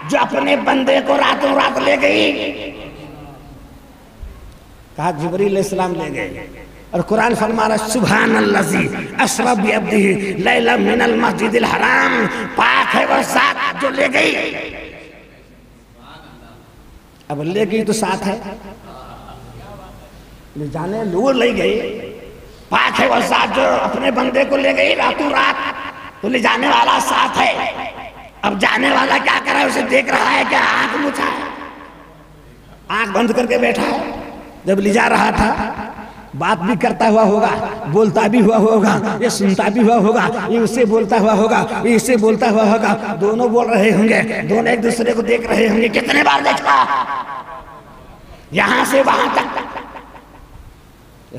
جو اپنے بندے کو راتوں رات لے گئی۔ کہا جبریل علیہ السلام لے گئے۔ اور قرآن فرما رہا ہے، سبحان الذی اسریٰ بعبدہ لیلا من المسجد الحرام، پاک ہے وہ ذات جو لے گئی۔ اب لے گئی تو ساتھ ہے، لے جانے نور لے گئی، پاک ہے وہ ذات جو اپنے بندے کو لے گئی راتوں رات، تو لے جانے والا ساتھ ہے۔ اب جانے والا کیا کر رہا ہے؟ اسے دیکھ رہا ہے کہ آنکھ مچھا ہے، آنکھ بند کر کے بیٹھا ہے۔ جب لے جا رہا تھا بات بھی کرتا ہوا ہوگا، بولتا بھی ہوا ہوگا، یہ سنتا بھی ہوا ہوگا، یہ اسے بولتا ہوا ہوگا، یہ اسے بولتا ہوا ہوگا، دونوں بول رہے ہوں گے، دونوں ایک دوسرے کو دیکھ رہے ہوں گے۔ کتنے بار دیکھا؟ یہاں سے وہاں تک،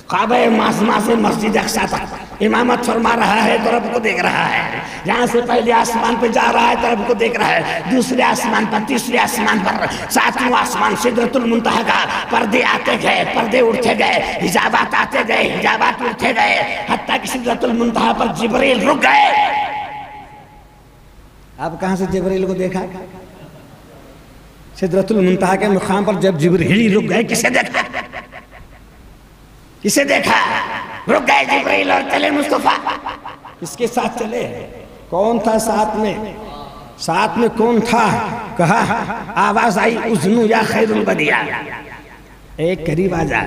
کعبہ معظمہ سے مسجد اقصی تک امامت فرما رہا ہے تو رب کو دیکھ رہا ہے۔ یہاں سے پہلے آسمان پہ جا رہا ہے تو رب کو دیکھ رہا ہے، دوسرے آسمان پر، تیسرے آسمان پر، ساتواں آسمان سدرۃ المنتہا کا، پردے آتے گئے، پردے اٹھتے گئے، حجابات آتے گئے، حجابات اٹھتے گئے، حتیٰ کہ سدرۃ المنتہا پر جبریل رک گئے۔ اب کہاں سے جبریل کو دیکھا؟ سدرۃ المنتہا کے مقام پر جب جبریل رک گئے، کسے دیکھا؟ کسے دیکھا؟ رک گئے جبریل اور چلے مصطفیٰ۔ اس کے ساتھ چلے۔ کون تھا ساتھ میں؟ ساتھ میں کون تھا؟ کہا، آواز آئی، اذن یا خیر البریہ، ایک قریب آ جا،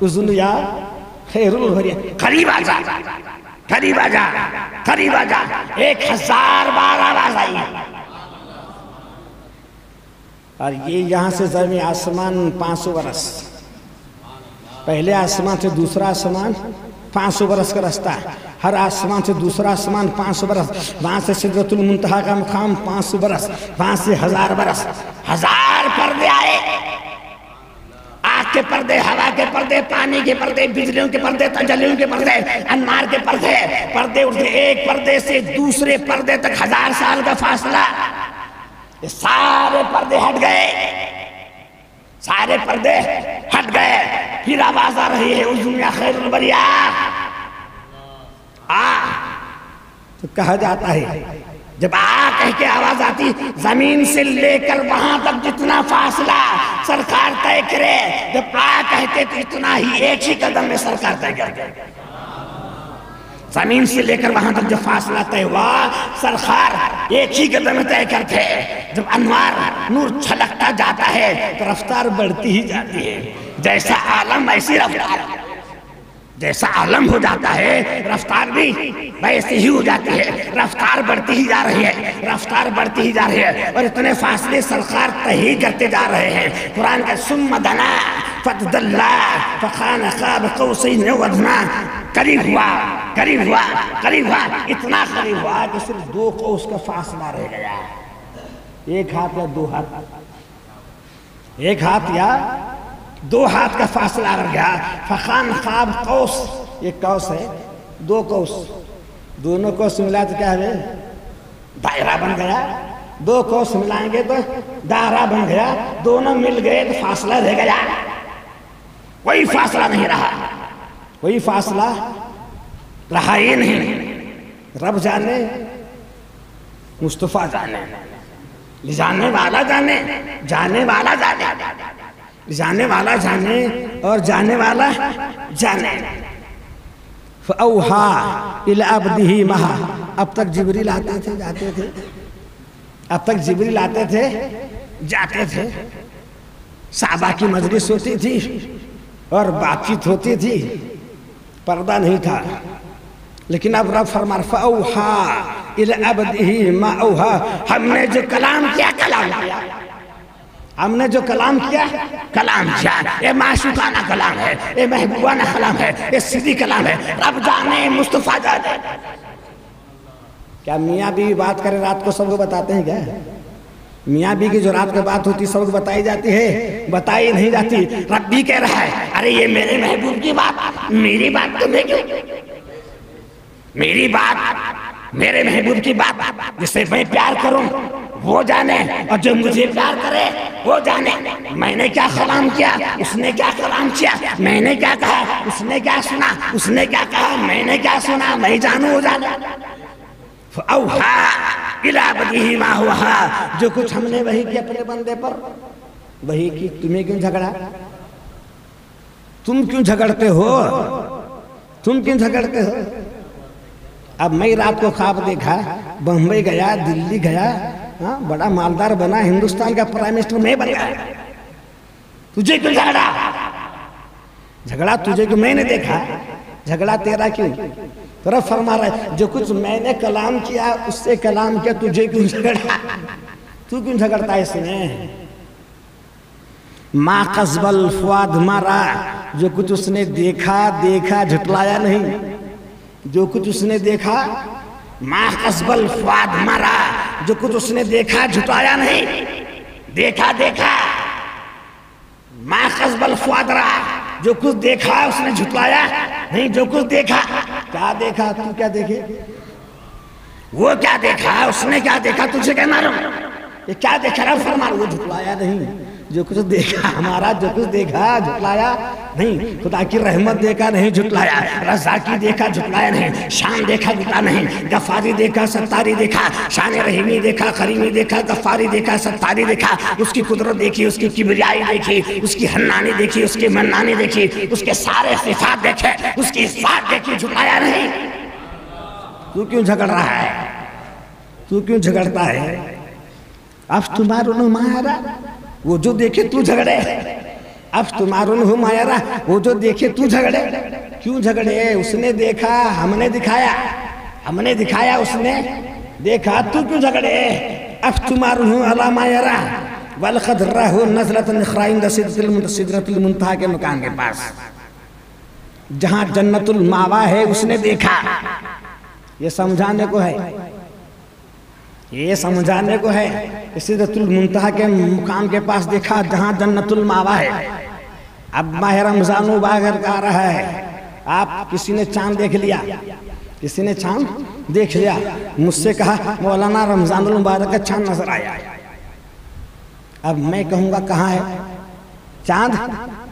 اذن یا خیر البریہ، قریب آ جا، قریب آ جا، قریب آ جا۔ 1000 بار آواز آئی، اور یہ یہاں سے زمین آسمان 500 برس، پہلے آسمان سے دوسرا آسمان 500 برس کا راستہ، ہر آسمان سے دوسرا آسمان 500 برس، وہاں سے سدرۃ المنتہا کا مقام 500 برس، وہاں سے 1000 برس۔ 1000 پردے آئے، آگ کے پردے، ہوا کے پردے، پانی کے پردے، بجلیوں کے پردے، تجلیوں کے پردے، انوار کے پردے، پردے اٹھتے، ایک پردے سے دوسرے پردے تک 1000 سال کا فاصلہ، یہ سارے پردے ہٹ گئے، سارے پردے ہٹ گئے۔ پھر آواز آ رہی ہے، اذن یا خیر البریہ، تو کہا جاتا ہے جب کہہ کے آواز آتی، زمین سے لے کر وہاں تک جتنا فاصلہ سرکار طے کرے، جب کہتے تو اتنا ہی ایک ہی قدم میں سرکار طے کرتے۔ زمین سے لے کر وہاں تک جو فاصلہ طے ہوا، سرکار ایک ہی قدم میں طے کرتے۔ جب انوار نور چھلکتا جاتا ہے تو رفتار بڑھتی ہی جاتی ہے، جیسا عالم ایسی رفتار، جیسا عالم ہو جاتا ہے رفتار بھی ویسے ہی ہو جاتی ہے، رفتار بڑھتی ہی جا رہی ہے، رفتار بڑھتی ہی جا رہی ہے، اور اتنے فاصلے سرکار طے کرتے جا رہے ہیں۔ قرآن کا ثم دنا فتدلا فکان قاب قوسین او ادنی، قریب ہوا، قریب ہوا، قریب ہوا، اتنا قریب ہوا کہ صرف 2 قوس کا فاصلہ رہ گیا، 1 ہاتھ یا 2 ہاتھ، 1 ہاتھ یا 2 ہاتھ کا فاصلہ رہ گیا۔ فخان خواب قوس، ایک قوس ہے، 2 قوس، دونوں قوس ملا تو کیا ہے؟ دائرہ بن گیا۔ 2 قوس ملائیں گے تو دائرہ بن گیا، دونوں مل گئے تو فاصلہ رہ گیا، کوئی فاصلہ نہیں رہا، کوئی فاصلہ رہا ہی نہیں۔ رب جانے، مصطفیٰ جانے، جانے والا جانے، جانے والا جانے، جانے والا جانے اور جانے والا جانے۔ فَأَوْحَا إِلَىٰ عَبْدِهِ مَا، اب تک جبریل آتے تھے جاتے تھے، اب تک جبریل آتے تھے جاتے تھے، صحابہ کی مجلس ہوتی تھی اور بات چیت ہوتی تھی، پردہ نہیں تھا، لیکن اب رب فرما فَأَوْحَا إِلَىٰ عَبْدِهِ مَا أَوْحَا، ہم نے جو کلام کیا، کلام کیا، ہم نے جو کلام کیا، کلام کیا۔ یہ معشوقانہ کلام ہے، یہ محبوبانہ کلام ہے، یہ سیدھی کلام ہے۔ رب جانے، مصطفیٰ جانے۔ کیا میاں بیوی بات کرے رات کو سب کو بتاتے ہیں کیا؟ میاں بیوی کی جو رات کو بات ہوتی سب کو بتائی جاتی ہے؟ بتائی نہیں جاتی۔ رب بھی کہہ رہا ہے، ارے یہ میرے محبوب کی بات، میری بات تمہیں کیوں؟ میری بات، میرے محبوب کی بات، جسے میں پیار کروں وہ جانے، اور جو مجھے پیار کرے وہ جانے۔ میں نے کیا کلام کیا، اس نے کیا کلام کیا، میں نے کیا کہا، اس نے کیا سنا، اس نے کیا کہا، میں نے کیا سنا، میں جانوں وہ جانے۔ فَأَوْحَا إِلَىٰ عَبْدِهِ مَا أَوْحَا، جو کچھ ہم نے وحی کی اپنے بندے پر وحی کی، تمہیں کیوں جھگڑا؟ تم کیوں جھگڑتے ہو؟ تم کیوں جھگڑتے ہو؟ اب میں رات کو خواب دیکھا، بمبئی گیا، دلی گیا، بڑا مالدار بنا، ہندوستان کا پرائم منسٹر میں بن گیا، تجھے کیوں جھگڑا؟ جھگڑا تجھے کیوں؟ میں نے دیکھا، جھگڑا تیرا کیوں؟ رب فرما رہا ہے جو کچھ میں نے کلام کیا اس سے کلام کیا، تجھے کیوں جھگڑا؟ تو کیوں جھگڑتا ہے اس میں؟ ما قصب الفؤاد مارا، جو کچھ اس نے دیکھا جھٹلایا نہیں، جو کچھ اس نے دیکھا، ما قصب الفؤاد مارا، جو کچھ اس نے دیکھا جھٹلایا نہیں، دیکھا ما قصب الفؤاد را، جو کچھ دیکھا اس نے جھٹلایا نہیں، جو کچھ دیکھا، کیا دیکھا، تو کیا دیکھے، وہ کیا دیکھا، اس نے کیا دیکھا، تجھے کیا معلوم، یہ کیا دیکھا رب فرما، وہ جھٹلایا نہیں، جو کچھ دیکھا ہمارا، جو کچھ دیکھا جھٹلایا نہیں، خدا کی رحمت دیکھا نہیں جھٹلایا، رضا کی دیکھا جھٹلایا نہیں، شان دیکھا جھٹلا نہیں، غفاری دیکھا ستاری دیکھا، شان رحیمی دیکھا، کریمی دیکھا، غفاری دیکھا، ستاری دیکھا، اس کی قدرت دیکھی، اس کی کبریائی دیکھی، اس کی حنانی دیکھی، اس کی منانی دیکھی، اس کے سارے صفات دیکھے، اس کی ذات دیکھی، جھٹلایا نہیں۔ تو کیوں جھگڑ رہا ہے، تو کیوں جھگڑتا ہے، اب تمہارا ماہرہ، وہ جو دیکھے تو جھگڑے، اب تمہارا ماہرہ، وہ جو دیکھے تو جھگڑے، کیوں جھگڑے، اس نے دیکھا ہم نے دکھایا، ہم نے دکھایا اس نے دیکھا، تو کیوں جھگڑے، اب تمہارا علی ماہرہ وَلَقَدْ رَأَهُ نَزْلَةً أُخْرَىٰ عِندَ سِدْرَةِ الْمُنتَهَىٰ کے مکان کے پاس، جہاں جنت المأویٰ ہے اس نے دیکھا۔ یہ سمجھانے کو ہے، یہ سمجھانے کو ہے، سدرۃ المنتہا کے مقام کے پاس دیکھا جہاں جنت المأویٰ ہے۔ اب ماہ رمضان مبارک آ رہا ہے، آپ کسی نے چاند دیکھ لیا، کسی نے چاند دیکھ لیا، مجھ سے کہا مولانا رمضان المبارک کا چاند نظر آیا، اب میں کہوں گا کہاں ہے چاند،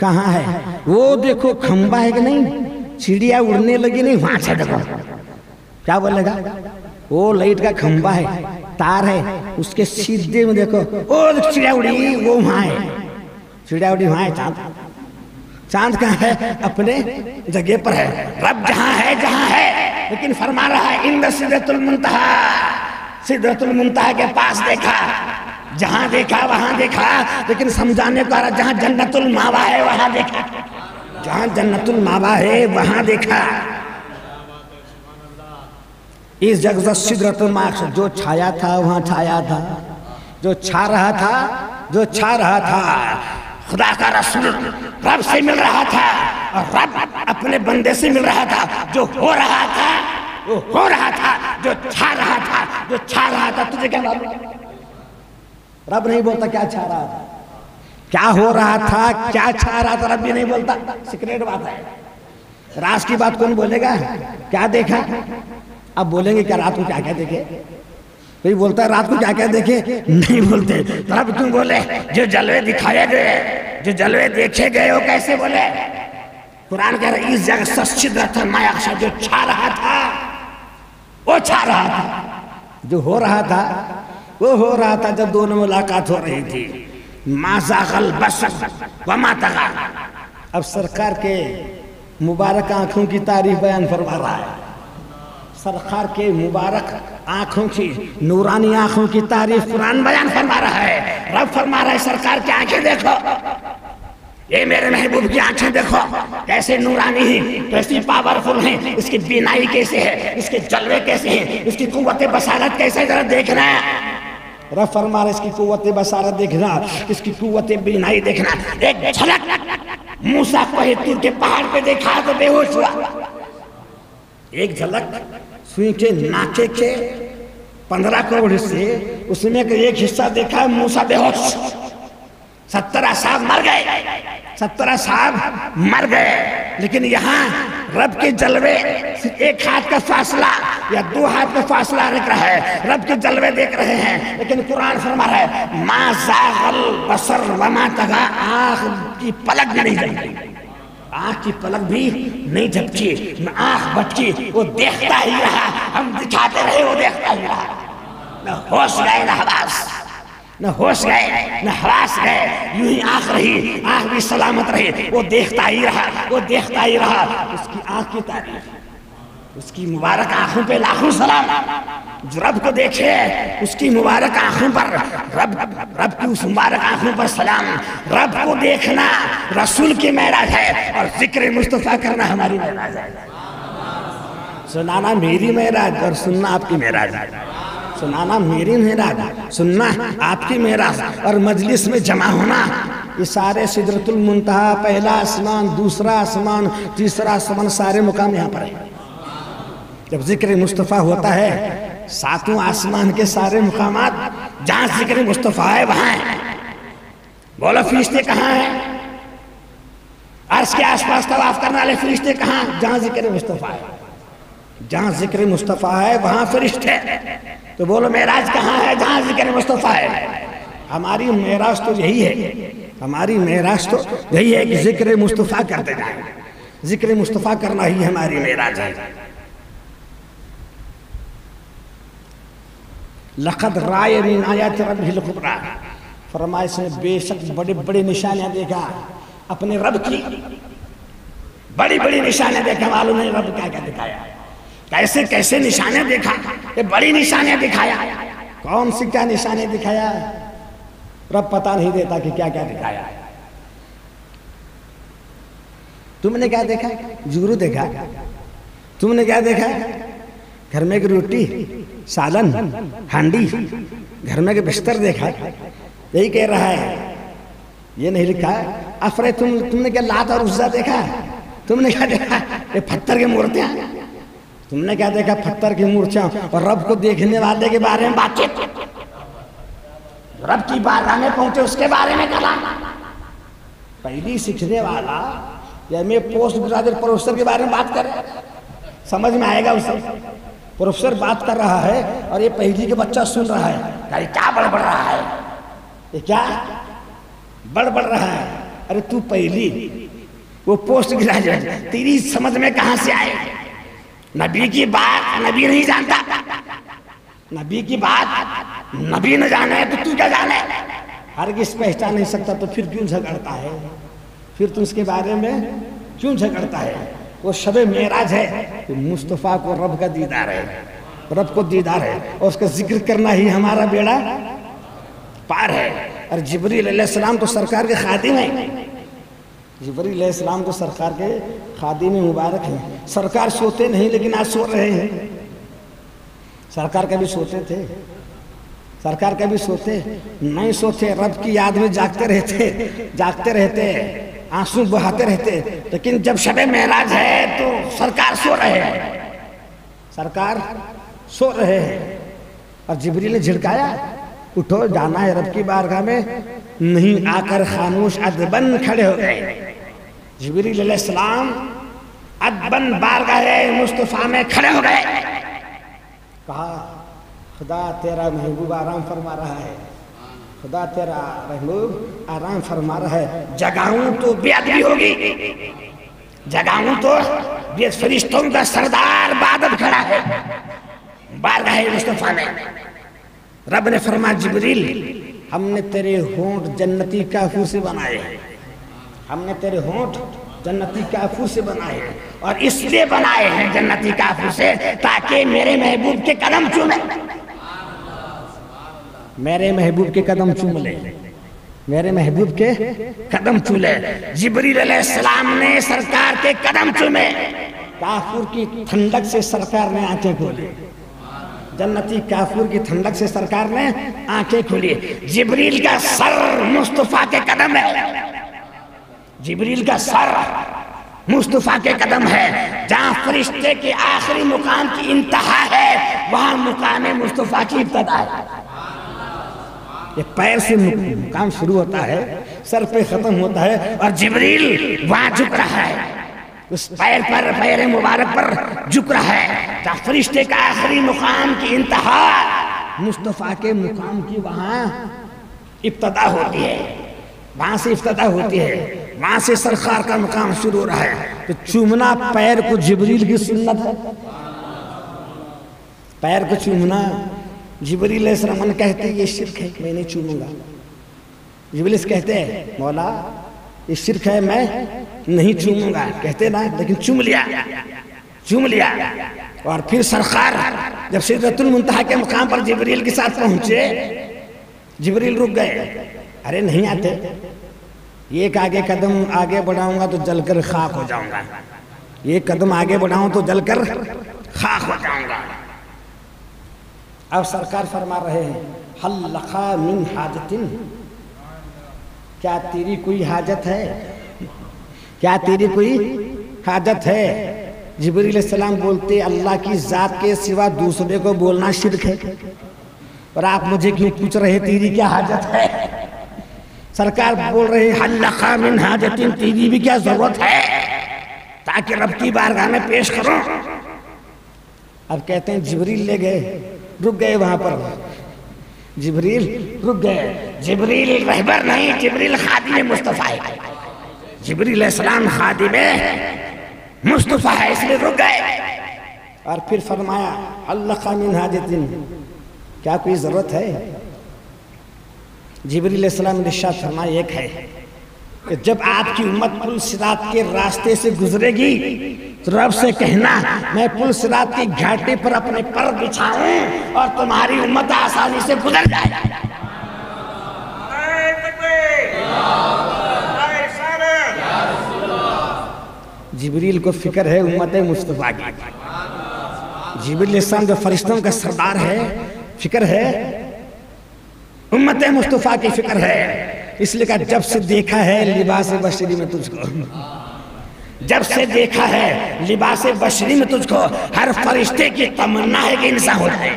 کہاں ہے، وہ دیکھو کھمبا ہے کہ نہیں، چڑیا اڑنے لگی نہیں، وہاں سے دیکھو، کیا بولے گا، وہ لائٹ کا کھمبا ہے، تار ہے، اس کے سیدھے میں دیکھو، وہ چڑیا اڑی، وہ وہاں ہے، چڑیا اڑی وہاں ہے، چاند کہاں ہے، اپنے جگہ پر ہے، رب جہاں ہے، لیکن فرما رہا ہے اِنَّ سِدْرَةُ الْمُنتَهَىٰ، سدرۃ المنتہا کے پاس دیکھا، جہاں دیکھا وہاں دیکھا، لیکن سمجھانے کو آ رہا جہاں جنت المأویٰ ہے وہاں دیکھا، جہاں جنت المأویٰ ہے وہاں دیکھا۔ اس جگہ سدرۃ المنتہا، جو چھایا تھا وہاں چھایا تھا، جو چھا رہا تھا، جو چھا رہا تھا، خدا کا رسول رب سے مل رہا تھا، اور رب اپنے بندے سے مل رہا تھا، جو ہو رہا تھا وہ ہو رہا تھا، جو چھا رہا تھا، جو چھا رہا تھا، تجھے کیا معلوم، رب نہیں بولتا کیا چھا رہا تھا، کیا ہو رہا تھا، کیا چھا رہا تھا، رب بھی نہیں بولتا، سیکریٹ بات ہے، راز کی بات کون بولے گا، کیا دیکھا، اب بولیں گے کیا رات کو کیا کیا دیکھے، کوئی بولتا ہے رات کو کیا کیا دیکھے، نہیں بولتے، رب کیوں بولے، جو جلوے دکھائے گئے، جو جلوے دیکھے گئے وہ کیسے بولے، قرآن کہہ رہا ہے اس جگہ سدرۃ المنتہا، جو چھا رہا تھا وہ چھا رہا تھا، جو ہو رہا تھا وہ ہو رہا تھا، جب دونوں ملاقات ہو رہی تھی، ما زاغ البصر وما طغیٰ۔ اب سرکار کے مبارک آنکھوں کی تعریف بیان فرما رہا ہے، سرکار کے مبارک آنکھوں کی، نورانی آنکھوں کی تعریف قرآن بیان فرما رہا ہے، رب فرما رہا ہے سرکار کی آنکھیں دیکھو، یہ میرے محبوب کی آنکھیں دیکھو، کیسے نورانی ہیں، کیسی پاورفل ہیں، اس کی بینائی کیسے ہے، اس کے جلوے کیسے ہیں، اس کی قوت بصارت کیسے، ذرا دیکھنا ہے، رب فرما رہا ہے اس کی قوت بصارت دیکھنا، اس کی قوت بینائی دیکھنا، ایک جھلک موسیٰ کوہ طور کے پہاڑ پہ دیکھا تو بے ہوش ہوا، ایک جھلک سوئی کے ناکے کے 15 کروڑ حصے، اس میں ایک حصہ دیکھا، موسیٰ بے ہوش، 70 اصحاب مر گئے، 70 اصحاب مر گئے، لیکن یہاں رب کے جلوے ایک ہاتھ کا فاصلہ یا 2 ہاتھ کا فاصلہ رکھ رہا ہے، رب کے جلوے دیکھ رہے ہیں، لیکن قرآن فرما رہا ہے ما زاغ البصر وما طغیٰ، آنکھ کی پلک نہیں جھپکی، آنکھ کی پلک بھی نہیں جھپکی، آنکھ بھٹکی، وہ دیکھتا ہی رہا، ہم دکھاتے رہے وہ دیکھتا ہی رہا، نہ ہوش گئے نہ حواس، نہ ہوش گئے نہ حواس گئے، یوں ہی آنکھ رہی، آنکھ بھی سلامت رہی، وہ دیکھتا ہی رہا، وہ دیکھتا ہی رہا، اس کی آنکھ کی تعریف، اس کی مبارک آنکھوں پہ لاکھوں سلام، جو رب کو دیکھے اس کی مبارک آنکھوں پر، رب کی اس مبارک آنکھوں پر سلام، رب کو دیکھنا رسول کی معراج ہے، اور ذکر مصطفیٰ کرنا ہماری معراج ہے، سنانا میری معراج اور سننا آپ کی معراج ہے، سنانا میری معراج، سننا آپ کی معراج، اور مجلس میں جمع ہونا یہ سارے سدرۃ المنتہا، پہلا آسمان، دوسرا آسمان، تیسرا آسمان، سارے مقام یہاں پر ہیں۔ جب ذکر مصطفیٰ ہوتا ہے، ساتوں آسمان کے سارے مقامات جہاں ذکر مصطفیٰ ہے وہاں ہیں۔ بولو فرشتے کہاں ہیں؟ عرش کے آس پاس طواف کرنے والے فرشتے کہاں؟ جہاں ذکر مصطفیٰ ہے۔ جہاں ذکر مصطفیٰ ہے وہاں فرشتے۔ تو بولو معراج کہاں ہے؟ جہاں ذکر مصطفیٰ ہے۔ ہماری معراج تو یہی ہے، ہماری معراج تو یہی ہے کہ ذکر مصطفیٰ کرتے جائیں۔ ذکر مصطفیٰ کرنا ہی ہماری معراج ہے۔ لقد رائے من آیات ربہ الکبریٰ، فرمایا اس نے بے شک بڑے بڑے نشانیاں دیکھا اپنے رب کی، بڑی بڑی نشانیاں دیکھا۔ معلوم نہیں رب کیا کیا دکھایا، کیسے کیسے نشانیاں دیکھا، یہ بڑی نشانیاں دکھایا۔ کون سی کیا نشانیاں دکھایا؟ رب پتہ نہیں دیتا کہ کیا کیا دکھایا۔ تم نے کیا دیکھا؟ جورو دیکھا۔ تم نے کیا دیکھا؟ گھر میں ایک روٹی، سالن، ہانڈی، گھر میں ایک بستر دیکھا۔ یہی کہہ رہا ہے، یہ نہیں لکھا ہے افرے تم نے کیا لات اور عزا دیکھا؟ تم نے کیا دیکھا؟ یہ پتھر کی مورتیاں۔ تم نے کیا دیکھا؟ پتھر کی مورتیاں۔ اور رب کو دیکھنے والے کے بارے میں بات چیت، رب کی بارگاہ میں پہنچے اس کے بارے میں کلام۔ پہلی سیکھنے والا یا میں پوسٹ گریجویٹ پروفیسر کے بارے میں بات کرے، سمجھ میں آئے گا اسے؟ پروفیسر بات کر رہا ہے اور یہ پہلی کے بچہ سن رہا ہے، یہ کیا بڑھ رہا ہے، یہ کیا بڑھ رہا ہے؟ ارے تو پہلی، وہ پوسٹ گریجویٹ، تیری سمجھ میں کہاں سے آئے؟ نبی کی بات نبی نہیں جانتا، نبی کی بات نبی نہ جانے تو کیا جانے؟ ہرگز پہچان نہیں سکتا تو پھر کیوں جھگڑتا ہے؟ پھر تو اس کے بارے میں کیوں جھگڑتا ہے؟ وہ شب معراج ہے کہ مصطفیٰ کو رب کا دیدار ہے، رب کو دیدار ہے، اور اس کا ذکر کرنا ہی ہمارا بیڑا پار ہے۔ اور جبریل علیہ السلام تو سرکار کے خادم ہیں، جبریل علیہ السلام تو سرکار کے خادم مبارک ہیں۔ سرکار سوتے نہیں لیکن آج سو رہے ہیں۔ سرکار کبھی سوتے تھے؟ سرکار کبھی سوتے نہیں؟ سوتے، رب کی یاد میں جاگتے رہتے، آنسو بہاتے رہتے۔ لیکن جب شب معراج ہے تو سرکار سو رہے ہیں، سرکار سو رہے ہیں۔ اور جبریل نے جھڑکایا، اٹھو جانا ہے رب کی بارگاہ میں، نہیں آ کر خاموش ادبن کھڑے ہو گئے۔ جبریل علیہ السلام ادبن بارگاہ مصطفیٰ میں کھڑے ہو گئے، کہا خدا تیرا محبوب آرام فرما رہا ہے، خدا تیرا محبوب آرام فرما رہا ہے، جگاؤں تو بے ادبی ہوگی، جگاؤں تو بے، فرشتوں کا سردار بادت کھڑا ہے بارگاہ مصطفیٰ میں۔ رب نے فرمایا جبریل ہم نے تیرے ہونٹ جنتی کافور سے بنائے ہیں، ہم نے تیرے ہونٹ جنتی کافور سے بنائے ہیں، اور اس لیے بنائے ہیں جنتی کافور سے تاکہ میرے محبوب کے قدم چومے، میرے محبوب کے قدم چوم لے، میرے محبوب کے قدم چولے۔ جبریل علیہ السلام نے سرکار کے قدم چومے، کافور کی ٹھنڈک سے سرکار نے آنکھیں کھولی، جنتی کافور کی ٹھنڈک سے سرکار نے آنکھیں کھولی۔ جبریل کا سر مصطفیٰ کے قدم ہے، جبریل کا سر مصطفیٰ کے قدم ہے۔ جہاں فرشتے کے آخری مقام کی انتہا ہے وہاں مقام مصطفیٰ کی ابتدا ہے۔ یہ پیر سے مقام شروع ہوتا ہے، سر پہ ختم ہوتا ہے، اور جبریل وہاں جھک رہا ہے، اس پیر پر، پیر مبارک پر جھک رہا ہے۔ جہاں فرشتے کا آخری مقام کی انتہا مصطفیٰ کے مقام کی وہاں ابتدا ہوتی ہے، وہاں سے ابتدا ہوتی ہے، وہاں سے سرکار کا مقام شروع ہو رہا ہے۔ تو چومنا پیر کو جبریل کی سنت ہے، پیر کو چومنا جبریل علیہ السلام نے کہتے ہیں یہ شرک ہے، میں نہیں چوموں گا۔ جبریل کہتے ہیں مولا یہ شرک ہے، میں نہیں چوموں گا، کہتے نا، لیکن چوم لیا، چوم لیا۔ اور پھر سرکار جب سدرۃ المنتہا کے مقام پر جبریل کے ساتھ پہنچے، جبریل رک گئے، ارے نہیں آتے، ایک آگے قدم آگے بڑھاؤں گا تو جل کر خاک ہو جاؤں گا، ایک قدم آگے بڑھاؤں تو جل کر خاک ہو جاؤں گا۔ اب سرکار فرما رہے ہیں حل لقا من حاجت، کیا تیری کوئی حاجت ہے؟ کیا تیری کوئی حاجت ہے؟ جبریل علیہ السلام بولتے اللہ کی ذات کے سوا دوسرے کو بولنا شرک ہے، اور آپ مجھے کیوں پوچھ رہے تیری کیا حاجت ہے؟ سرکار بول رہے حل لک من حاجت، تیری بھی کیا ضرورت ہے تاکہ رب کی بارگاہ میں پیش کروں؟ اب کہتے ہیں جبریل لے گئے، رک گئے وہاں پر، جبریل رک گئے۔ جبریل رہبر نہیں، جبریل خادم مصطفیٰ ہے، جبریل علیہ السلام خادم مصطفیٰ ہے، اس لیے رک گئے۔ اور پھر فرمایا حل لک من حاجت، کیا کوئی ضرورت ہے؟ جبریل علیہ السلام نے ارشاد فرمایا ایک ہے کہ جب آپ کی امت پل صراط کے راستے سے گزرے گی تو رب سے کہنا میں پل صراط کی گھاٹی پر اپنے پر بچھاؤں اور تمہاری امت آسانی سے گزر جائے۔ جبریل کو فکر ہے امت مصطفیٰ کی، جبریل علیہ السلام جو فرشتوں کا سردار ہے، فکر ہے امت مصطفیٰ کی، فکر ہے۔ اس لیے کہا جب سے دیکھا ہے لباس بشری میں تجھ کو، جب سے دیکھا ہے لباس بشری میں تجھ کو، ہر فرشتے کی تمنا ہے کہ انسان ہو جائے،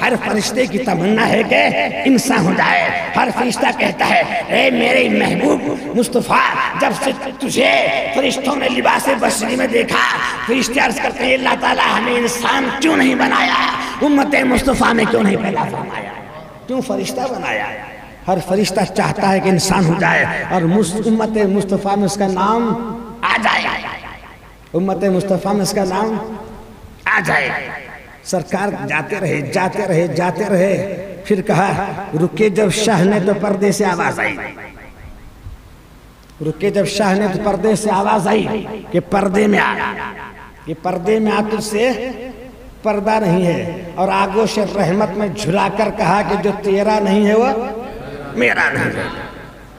ہر فرشتے کی تمنا ہے کہ انسان ہو جائے۔ ہر فرشتہ کہتا ہے اے میرے محبوب مصطفیٰ، جب سے تجھے فرشتوں نے لباس بشری میں دیکھا، فرشتے عرض کرتے ہیں اللہ تعالیٰ ہمیں انسان کیوں نہیں بنایا، امت مصطفیٰ میں کیوں نہیں پیدا فرمایا، کیوں فرشتہ بنایا؟ ہر فرشتہ چاہتا ہے کہ انسان ہو جائے اور امت مصطفیٰ میں اس کا نام آ جائے، امت مصطفیٰ میں اس کا نام آ جائے۔ سرکار جاتے رہے جاتے رہے جاتے رہے، پھر کہا رکے جب شاہ نے تو پردے سے آواز آئی، رکے جب شاہ نے تو پردے سے آواز آئی کہ پردے میں آ، کہ پردے میں آ، تجھ سے پردہ نہیں ہے، اور آگوش رحمت میں جھلا کر کہا کہ جو تیرا نہیں ہے وہ میرا نہیں ہے،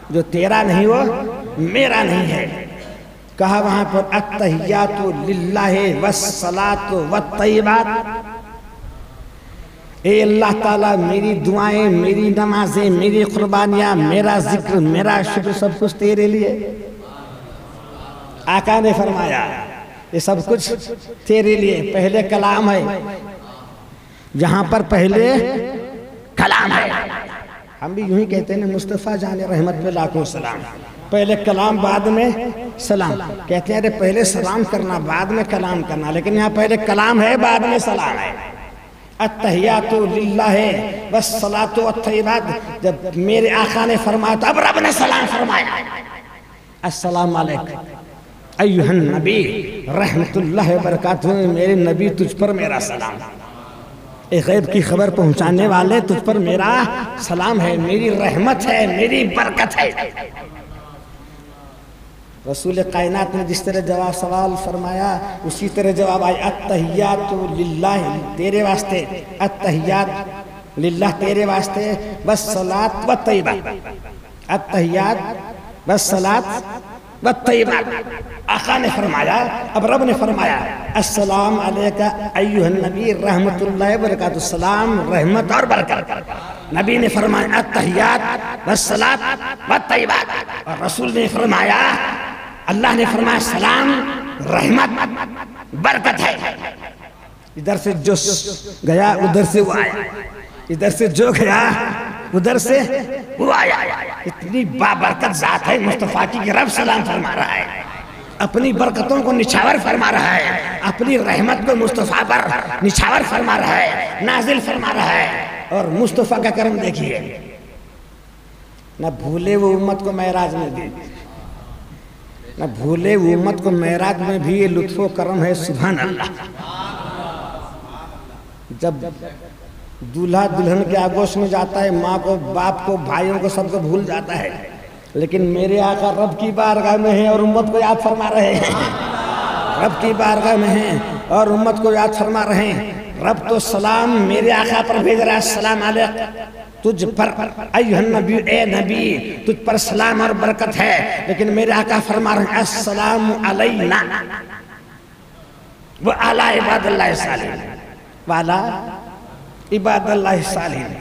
جو تیرا نہیں وہ میرا نہیں ہے۔ کہا وہاں پر التحیات للہ والصلاۃ والطیبات، اے اللہ تعالیٰ میری دعائیں، میری نمازیں، میری قربانیاں، میرا ذکر، میرا شکر سب کچھ تیرے لیے۔ آقا نے فرمایا یہ سب کچھ تیرے لیے۔ پہلے کلام ہے، جہاں پر پہلے کلام ہے، ہم بھی یوں ہی کہتے ہیں مصطفیٰ جان رحمت پہ لاکھوں سلام، پہلے کلام بعد میں سلام۔ کہتے ہیں پہلے سلام کرنا بعد میں کلام کرنا، لیکن یہاں پہلے کلام ہے بعد میں سلام ہے۔ التحیات للہ والصلاۃ والطیبات، جب میرے آقا نے فرمایا تو اب رب نے سلام فرمایا، السلام علیکم ایھا النبی رحمت اللہ وبرکاتہ، میرے نبی تجھ پر میرا سلام، اے غیب کی خبر پہنچانے والے تجھ پر میرا سلام ہے، میری رحمت ہے، میری برکت ہے۔ رسول کائنات نے جس طرح جواب سوال فرمایا اسی طرح جواب آیا، التحیات للہ تیرے واسطے، التحیات للہ تیرے واسطے، والصلاۃ والطیبات، التحیات والصلاۃ والطیبات۔ آقا نے فرمایا، اب رب نے فرمایا السلام علیکہ ایھا النبی رحمت اللہ وبرکاتہ، السلام رحمت اور برکت۔ نبی نے فرمایا التحیات والصلاۃ والطیبات، اور رسول نے فرمایا، اللہ نے فرمایا سلام رحمت برکت ہے۔ ادھر سے جو گیا ادھر سے وہ آیا، ادھر سے جو گیا ادھر سے وہ آیا۔ اتنی بابرکت ذات ہے مصطفیٰ کی کہ رب سلام فرما رہا ہے، اپنی برکتوں کو نچھاور فرما رہا ہے، اپنی رحمت کو مصطفیٰ پر نچھاور فرما رہا ہے، نازل فرما رہا ہے۔ اور مصطفیٰ کا کرم دیکھیے، نہ بھولے وہ امت کو معراج میں بھی، نہ بھولے وہ امت کو معراج میں بھی، یہ لطف و کرم ہے سبحان اللہ۔ جب دولہا دلہن کے آگوش میں جاتا ہے، ماں کو، باپ کو، بھائیوں کو، سب کو بھول جاتا ہے، لیکن میرے آقا رب کی بارگاہ میں ہیں اور امت کو یاد فرما رہے ہیں، رب کی بارگاہ میں ہیں اور امت کو یاد فرما رہے ہیں۔ رب تو سلام میرے آقا پر بھیج رہا ہے، السلام علیکم تجھ پر ایھا النبی، اے نبی تجھ پر سلام اور برکت ہے، لیکن میرے آقا فرما رہے ہیں السلام علینا وعلی عباد اللہ الصالحین، وعلی عباد اللہ الصالحین۔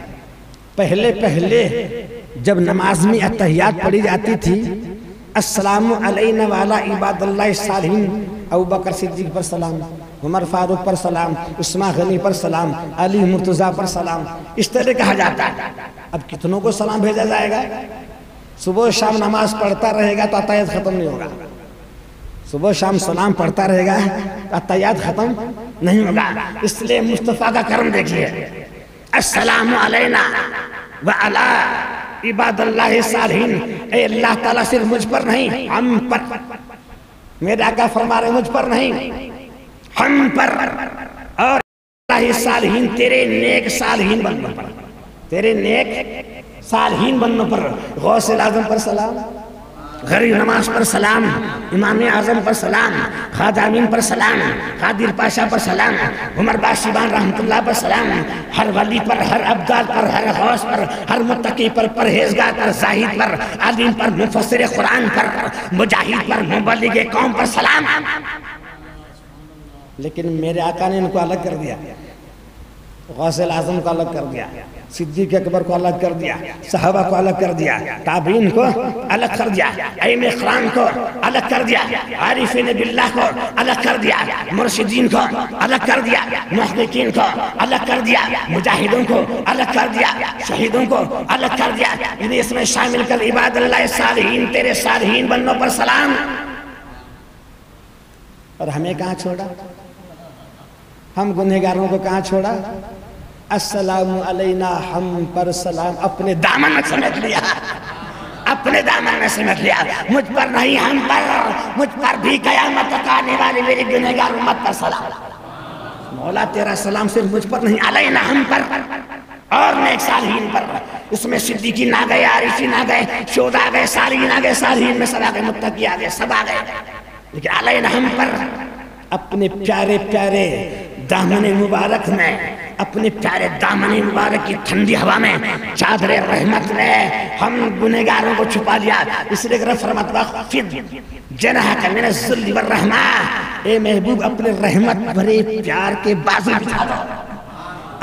پہلے جب نماز میں اتحیات پڑھی جاتی تھی، السلام علینا وعلی عباد اللہ الصالحین، ابو بکر صدیق پر سلام، عمر فاروق پر سلام، عثمان غنی پر سلام، علی مرتضیٰ پر سلام، اس طرح کہا جاتا ہے۔ اب کتنوں کو سلام بھیجا جائے گا؟ صبح و شام نماز پڑھتا رہے گا تو اتحیات ختم نہیں ہوگا، صبح و شام سلام پڑھتا رہے گا تو اتحیات ختم نہیں ہوگا۔ اس لیے مصطفیٰ کا کرم دیکھیے، السلام علینا وعلی عباد اللہ الصالحین، اے اللہ تعالیٰ صرف مجھ پر نہیں، ہم پر، میرے آقا فرما رہے مجھ پر نہیں، ہم پر، اور اللہ صالحین، تیرے نیک صالحین بننے پر، تیرے نیک صالحین بننے پر، غوث اعظم پر سلام، غریب نواز پر سلام، امام اعظم پر سلام، خواجہ امین پر سلام، قادر پاشا پر سلام، عمر باشیبان رحمت اللہ پر سلام، ہر ولی پر، ہر ابدال پر، ہر غوث پر، ہر متقی پر، پرہیزگار پر، زاہد پر، عالم پر، مفسر قرآن پر، مجاہد پر، مبلغ قوم پر سلام۔ لیکن میرے آقا نے ان کو الگ کر دیا، غوث اعظم کو الگ کر دیا، صدیق اکبر کو الگ کر دیا، صحابہ کو الگ کر دیا، تابعین کو الگ کر دیا، ائمہ کرام کو الگ کر دیا، عارفین باللہ کو الگ کر دیا، مرشدین کو الگ کر دیا، محققین کو الگ کر دیا، مجاہدوں کو الگ کر دیا، شہیدوں کو الگ کر دیا، انہیں اس میں شامل کر عباد اللہ صالحین، تیرے صالحین بننے پر سلام۔ اور ہمیں کہاں چھوڑا؟ ہم گنہگاروں کو کہاں چھوڑا؟ السلام علینا، ہم پر سلام، اپنے دامن میں سمیٹ لیا، اپنے دامن میں سمیٹ لیا، مجھ پر نہیں ہم پر، مجھ پر بھی قیامت تک آنے والی میری گنہگار امت پر سلام۔ مولا تیرا سلام صرف مجھ پر نہیں، علینا ہم پر اور نیک صالحین پر، اس میں صدیقین آ گئے، عارفین آ گئے، شہداء آ گئے، صالحین آ گئے، صالحین میں سب آ گئے، متقی آ گئے، سب آ گئے، لیکن علینا ہم پر، اپنے پیارے پیارے دامن مبارک میں، اپنے پیارے دامن مبارک کی ٹھنڈی ہوا میں، چادر رحمت میں ہم گنہگاروں کو چھپا لیا۔ اس لیے کہ فرماتا وَخْفِضْ جَنَاحَكَ مِنَ الذُّلِّ وَالرَّحْمَةِ، اے محبوب اپنے رحمت بھرے پیار کے بازو بچھا دو،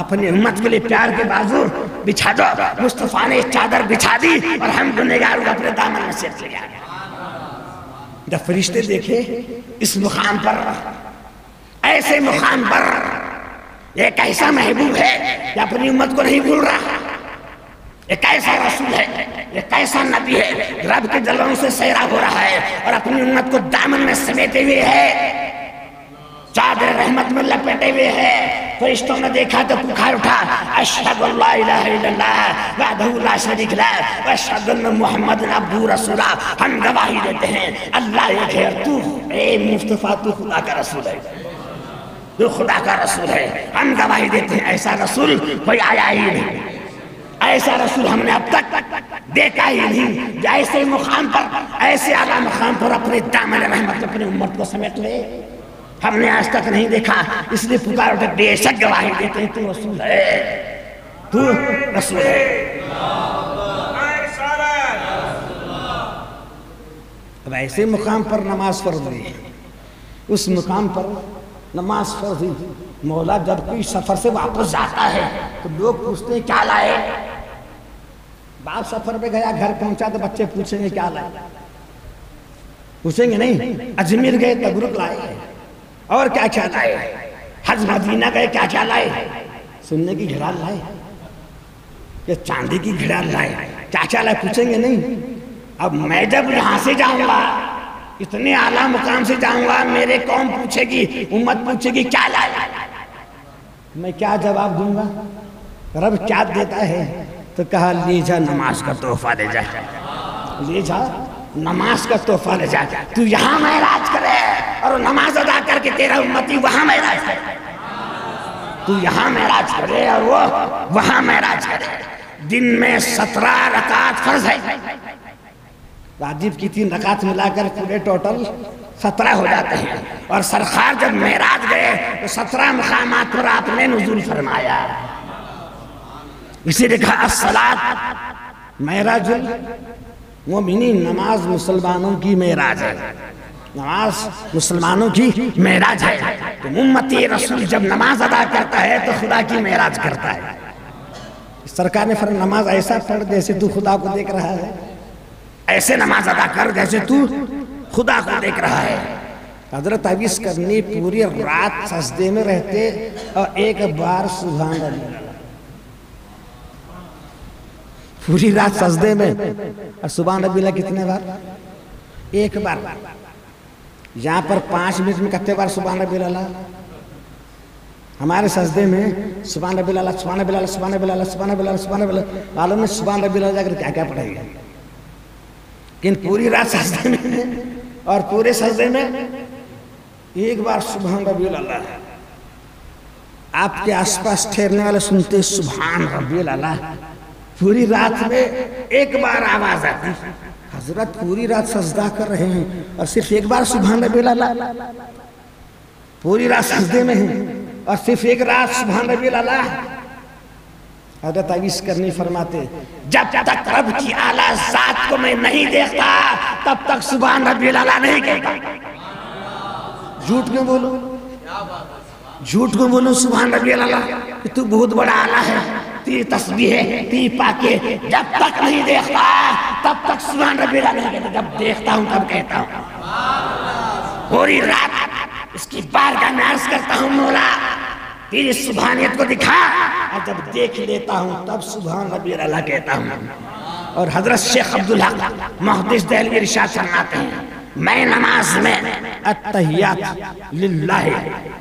اپنی امت کے لیے پیار کے بازو بچھا دو۔ مصطفیٰ نے چادر بچھا دی اور ہم گنہگاروں کو اپنے دامن میں سیٹ لیا۔ جب فرشتے دیکھے اس مقام پر، ایسے مقام پر، ایک ایسا محبوب ہے کہ اپنی امت کو نہیں بھول رہا، ایک ایسا رسول ہے، ایک ایسا نبی ہے، رب کے جلووں سے سیراب ہو رہا ہے اور اپنی امت کو دامن میں سمیٹے ہوئے ہے، چادر رحمت میں لپیٹے ہوئے ہے۔ فرشتوں نے دیکھا تو پکار اٹھا، اشہد ان لا الہ الا اللہ وحدہ لا شریک لہ واشہد ان محمد عبدہ رسولہ، ہم گواہی دیتے ہیں اللہ ایک ہے، تو اے مصطفیٰ تو خدا کا رسول ہے، تو خدا کا رسول ہے۔ ہم گواہی دیتے ہیں ایسا رسول کوئی آیا ہی نہیں، ایسا رسول ہم نے اب تک دیکھا ہی نہیں، ایسے مقام پر، ایسے اعلیٰ مقام پر اپنے دامن رحمت اپنی امت کو سمیٹ لے، ہم نے آج تک نہیں دیکھا۔ اس لیے پکار اٹھے، بے شک گواہی دیتے ہیں تو رسول ہے، تو رسول ہے۔ اب ایسے مقام پر نماز فرض ہوئی، اس مقام پر نماز فرض ہوئی۔ مولا جب کوئی سفر سے واپس جاتا ہے تو لوگ پوچھتے ہیں کیا لائے؟ باپ سفر پہ گیا، گھر پہنچا تو بچے پوچھیں گے کیا لائے؟ پوچھیں گے نہیں؟ اجمیر گئے تبرک لائے، اور کیا کیا لائے؟ حج مدینہ گئے، کیا کیا لائے؟ سننے کی گھڑال لائے کہ چاندی کی گھڑال لائے؟ کیا کیا لائے؟ پوچھیں گے نہیں؟ اب میں جب یہاں سے جاؤں گا، اتنے اعلیٰ مقام سے جاؤں گا، میرے قوم پوچھے گی، امت پوچھے گی کیا لائے؟ میں کیا جواب دوں گا؟ رب کیا دیتا ہے؟ تو کہا لے جا نماز کا تحفہ لے جا، لے جا نماز کا تحفہ لے جا، تو یہاں معراج کرے اور نماز ادا کر کے تیرا امتی وہاں معراج کرے، تو یہاں معراج کرے اور وہ وہاں معراج کرے۔ دن میں 17 رکعت فرض ہے، واجب کی 3 رکعت ملا کر پورے ٹوٹل 17 ہو جاتے ہیں، اور سرکار جب معراج گئے تو 17 مقامات پر آپ نے نزول فرمایا۔ اسی نے کہا الصلاۃ معراج المومنین، نماز مسلمانوں کی معراج ہے، نماز مسلمانوں کی معراج ہے۔ تو امتی رسول جب نماز ادا کرتا ہے تو خدا کی معراج کرتا ہے۔ سرکار نے فرمایا نماز ایسا پڑھ جیسے تو خدا کو دیکھ رہا ہے، ایسے نماز ادا کر جیسے تو خدا کو دیکھ رہا ہے۔ حضرت اویس کرنی پوری رات سجدے میں رہتے اور ایک بار سبحان اللہ، پوری رات سجدے میں، اور سبحان ربی اللہ کتنے بار؟ ایک بار۔ یہاں پر 5 منٹ میں کتنے بار سبحان ربی اللہ؟ ہمارے سجدے میں سبحان ربی اللہ، سبحان ربی اللہ، سبحان ربی اللہ، سبحان ربی اللہ، سبحان ربی اللہ، معلوم ہے سبحان ربی اللہ جا کر کیا کیا پڑھے گا، لیکن پوری رات سجدے میں اور پورے سجدے میں ایک بار سبحان ربی اللہ۔ آپ کے آس پاس ٹھہرنے والے سنتے سبحان ربی اللہ، پوری رات میں ایک بار آواز آتی، حضرت پوری رات سجدہ کر رہے ہیں اور صرف ایک بار سبحان ربی اللہ، پوری رات سجدے میں ہیں اور صرف ایک رات سبحان ربی اللہ۔ حضرت اویس کرنی فرماتے جب تک رب کی اعلیٰ ذات کو میں نہیں دیکھتا تب تک سبحان ربی اللہ نہیں کہتا۔ جھوٹ کیوں بولوں، جھوٹ کیوں بولوں سبحان ربی اللہ، کہ تو بہت بڑا اعلیٰ ہے، تیری تسبیح ہے، تیری پاکی ہے، جب تک نہیں دیکھتا تب تک سبحان ربی اللہ نہیں کہتا، جب دیکھتا ہوں تب کہتا ہوں۔ پوری رات اس کی بارگاہ میں عرض کرتا ہوں مولا تیری سبحانیت کو دکھا، اور جب دیکھ لیتا ہوں تب سبحان ربی اللہ کہتا ہوں۔ اور حضرت شیخ عبدالحق محدث دہلوی ارشاد فرماتے ہیں میں نماز میں التحیات للہ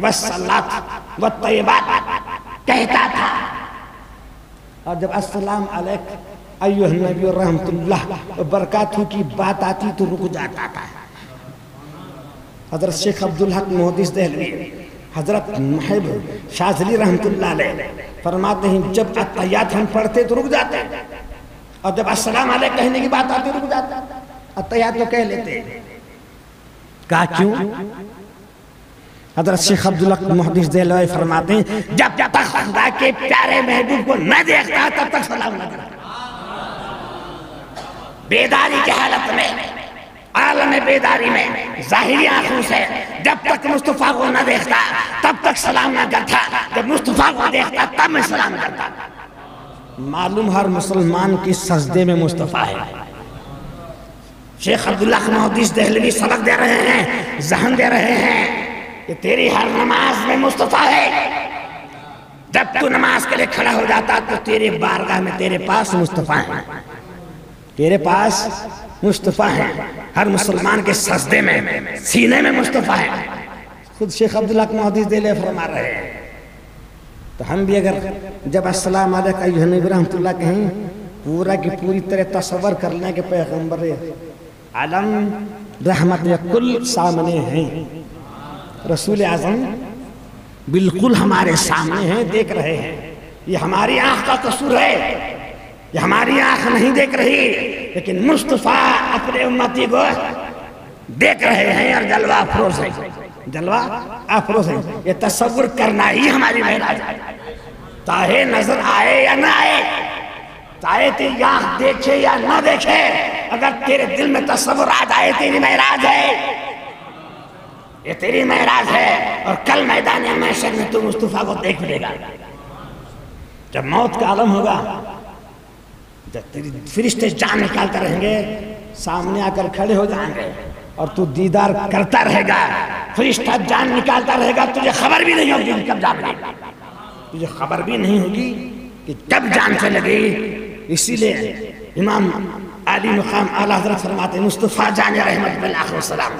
والصلاۃ والطیبات کہتا تھا، اور جب السلام علیک ایھا النبی ورحمۃ اللہ وبرکاتہ کی بات آتی تو رک جاتا تھا۔ حضرت شیخ عبدالحق محدث دہلوی، حضرت محب شاذلی رحمۃ اللہ علیہ فرماتے ہیں جب التحیات ہم پڑھتے تو رک جاتے، اور جب السلام علیک کہنے کی بات آتی رک جاتے، التحیات تو کہہ لیتے۔ کہا کیوں؟ حضرت شیخ عبدالحق محدث دہلوی فرماتے ہیں جب تک خدا کے پیارے محبوب کو نہ دیکھتا تب تک سلام نہ کرتا۔ بیداری کی حالت میں، عالم بیداری میں، ظاہری آنکھوں سے جب تک مصطفیٰ کو نہ دیکھتا تب تک سلام نہ کرتا، جب مصطفیٰ کو دیکھتا تب میں سلام کرتا۔ معلوم ہر مسلمان کی سجدے میں مصطفیٰ ہے۔ شیخ عبدالحق محدث دہلوی سبق دے رہے ہیں، ذہن دے رہے ہیں کہ تیری ہر نماز میں مصطفیٰ ہے۔ جب تو نماز کے لیے کھڑا ہو جاتا تو تیرے بارگاہ میں تیرے پاس مصطفیٰ ہیں، تیرے پاس مصطفیٰ ہیں۔ ہر مسلمان کے سجدے میں، سینے میں مصطفیٰ ہے۔ خود شیخ عبدالحق محدث دہلوی فرما رہے ہیں تو ہم بھی اگر جب السلام علیکم ایھا النبی رحمۃ اللہ کہیں پورا کی پوری طرح تصور کر لیں کہ پیغمبر عالم رحمت کل سامنے ہیں، رسول اعظم بالکل ہمارے سامنے ہیں، دیکھ رہے ہیں۔ یہ ہماری آنکھ کا قصور ہے، یہ ہماری آنکھ نہیں دیکھ رہی، لیکن مصطفیٰ اپنے امتی کو دیکھ رہے ہیں اور جلوہ افروز ہے، جلوہ افروز ہے۔ یہ تصور کرنا ہی ہماری معراج ہے، چاہے نظر آئے یا نہ آئے، چاہے تیری آنکھ دیکھے یا نہ دیکھے، اگر تیرے دل میں تصور آ جائے تیری معراج ہے، یہ تیری معراج ہے۔ اور کل میدان محشر میں تو مصطفیٰ کو دیکھ لے گا، جب موت کا عالم ہوگا، جب تیری فرشتے جان نکالتے رہیں گے، سامنے آ کر کھڑے ہو جائیں گے اور تو دیدار کرتا رہے گا، فرشتہ جان نکالتا رہے گا، تجھے خبر بھی نہیں ہوگی کب جان لگے گا، تجھے خبر بھی نہیں ہوگی کہ کب جان سے لگے۔ اسی لیے امام علی مقام اعلیٰ حضرت فرماتے ہیں مصطفیٰ جان رحمت پہ لاکھوں سلام،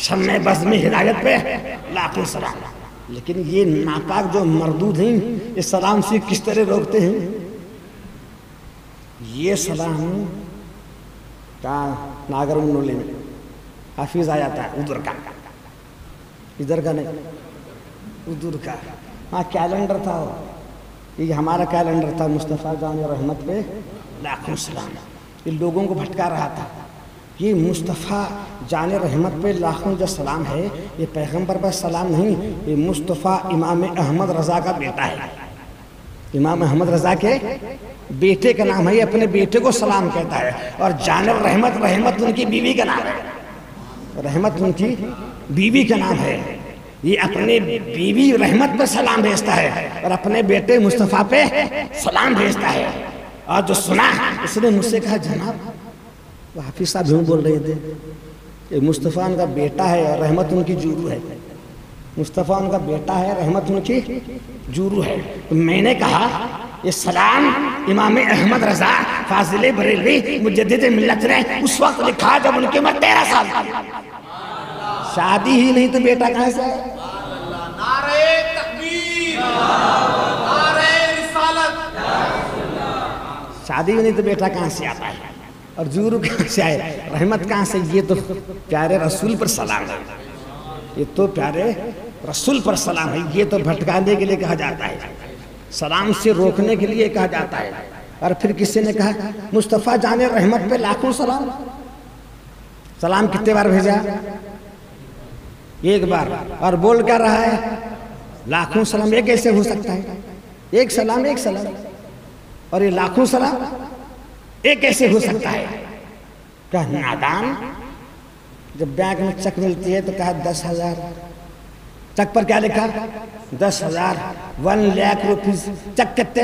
شمع بزم ہدایت پہ لاکھوں سلام۔ لیکن یہ ناپاک جو مردود ہیں اس سلام سے کس طرح روکتے ہیں؟ یہ سلام کا ناگر منولے میں حافظ آیا تھا، ادھر کا، ادھر کا نہیں، ادھر کا، ہاں کیلنڈر تھا، یہ ہمارا کیلنڈر تھا، مصطفیٰ جان رحمت پہ لاکھوں سلام۔ یہ لوگوں کو بھٹکا رہا تھا، یہ مصطفیٰ جان رحمت پہ لاکھوں جو سلام ہے یہ پیغمبر پر سلام نہیں، یہ مصطفیٰ امام احمد رضا کا بیٹا ہے، امام احمد رضا کے بیٹے کا نام ہے، یہ اپنے بیٹے کو سلام کہتا ہے۔ اور جان رحمت، رحمت ان کی بیوی کا نام ہے، رحمت ان کی بیوی کا نام ہے۔ یہ اپنے بیوی رحمت پر سلام بھیجتا ہے اور اپنے بیٹے مصطفیٰ پہ سلام بھیجتا ہے. اور جو سنا اس نے مجھ سے کہا جناب وہ حافظ صاحب یوں بول رہے تھے کہ مصطفیٰ ان کا بیٹا ہے اور رحمت ان کی جورو ہے. مصطفیٰ ان کا بیٹا ہے، رحمت ان کی جورو ہے. تو میں نے کہا یہ سلام امام احمد رضا فاضل بریلوی مجدد ملت نے اس وقت لکھا جب ان کی عمر 13 سال تھی. شادی ہی نہیں تو بیٹا کہاں سے ہے؟ نعرہ تکبیر، نعرہ رسالت. شادی ہی نہیں تو بیٹا کہاں سے آتا ہے؟ اور جورو کہاں سے آئے؟ رحمت کہاں سے؟ یہ تو پیارے رسول پر سلام ہے، یہ تو پیارے رسول پر سلام ہے. یہ تو بھٹکانے کے لیے کہا جاتا ہے، سلام سے روکنے کے لیے کہا جاتا ہے. اور پھر کسی نے کہا مصطفیٰ جان رحمت پہ لاکھوں سلام. سلام کتنے بار بھیجا؟ ایک بار. اور بول کیا رہا ہے؟ لاکھوں سلام. یہ کیسے ہو سکتا ہے؟ ایک سلام ایک سلام، اور یہ لاکھوں سلام یہ کیسے ہو سکتا ہے؟ کہا نادان. جب بینک میں چیک ملتی ہے تو کہا 10,000. چیک پر کیا لکھا؟ 10,000. 1 لاکھ روپیز. چیک کتے؟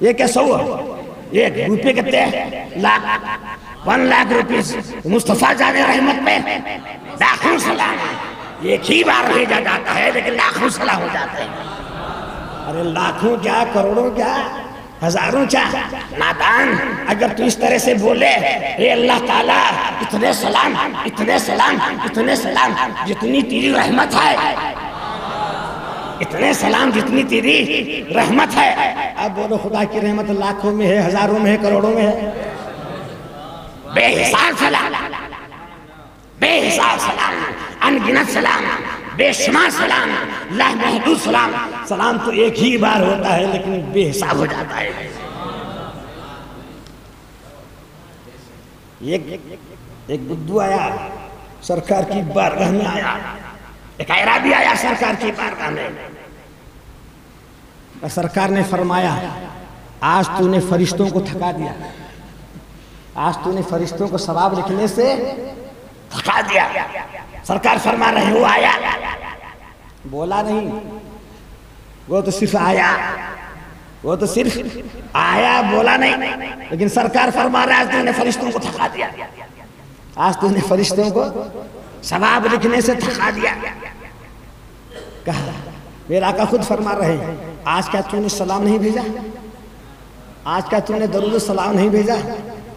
یہ کیسا ہوا؟ 1 روپے کتے؟ لاکھ. 1 لاکھ روپیز. مصطفیٰ جان رحمت پہ لاکھوں سلام. ایک ہی بار بھیجا جاتا ہے لیکن لاکھوں سلام ہو جاتے ہیں. ارے لاکھوں کیا، کروڑوں کیا، ہزاروں کیا؟ نادان. اگر تو اس طرح سے بولے اے اللہ تعالیٰ اتنے سلام اتنے سلام اتنے سلام جتنی تیری رحمت ہے، اتنے سلام جتنی تیری رحمت ہے. اب بولو خدا کی رحمت لاکھوں میں ہے، ہزاروں میں ہے، کروڑوں میں ہے؟ بے حساب سلام، بے حساب سلام، انگنت سلام، بے شمار سلام، لا محدود سلام. سلام تو ایک ہی بار ہوتا ہے لیکن بے حساب ہو جاتا ہے. ایک بدو آیا سرکار کی بارگاہ میں، آیا ایک عربی آیا سرکار کی بارگاہ میں. سرکار نے فرمایا آج تو نے فرشتوں کو تھکا دیا، آج تو نے فرشتوں کو ثواب لکھنے سے تھکا دیا. سرکار فرما رہے وہ آیا، بولا نہیں، وہ تو صرف آیا، وہ تو صرف آیا، بولا نہیں. لیکن سرکار فرما رہا ہے آج تو نے فرشتوں کو تھکا دیا، آج تو نے فرشتوں کو ثواب لکھنے سے تھکا دیا. کہا میرا آقا خود فرما رہے ہیں آج کیا تو نے سلام نہیں بھیجا؟ آج کیا تو نے درود و سلام نہیں بھیجا؟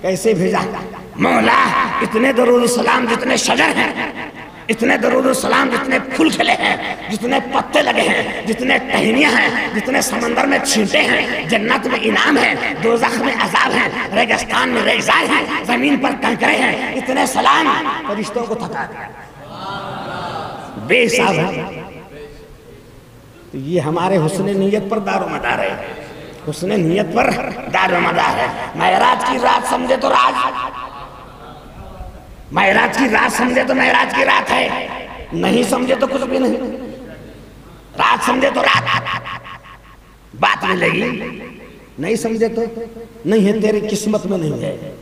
کیسے بھیجا؟ مولا اتنے درود و سلام جتنے شجر ہیں، اتنے درود و سلام جتنے پھول کھلے ہیں، جتنے پتے لگے ہیں، جتنے ٹہنیاں ہیں، جتنے سمندر میں چھینٹے ہیں، جنت میں انعام ہے، دوزخ میں عذاب ہے، ریگستان میں ریگزار ہے، زمین پر کنکرے ہیں، اتنے سلام فرشتوں کو تھکا دیا. بے حساب ہے. تو یہ ہمارے حسن نیت پر دار و مدار ہے، حسن نیت پر دار و مدار ہے. معراج کی رات سمجھے تو راج، معراج کی رات سمجھے تو معراج کی رات ہے، نہیں سمجھے تو کچھ بھی نہیں. رات سمجھے تو رات بات ملے گی، نہیں سمجھے تو نہیں ہے، تیری قسمت میں نہیں ہے،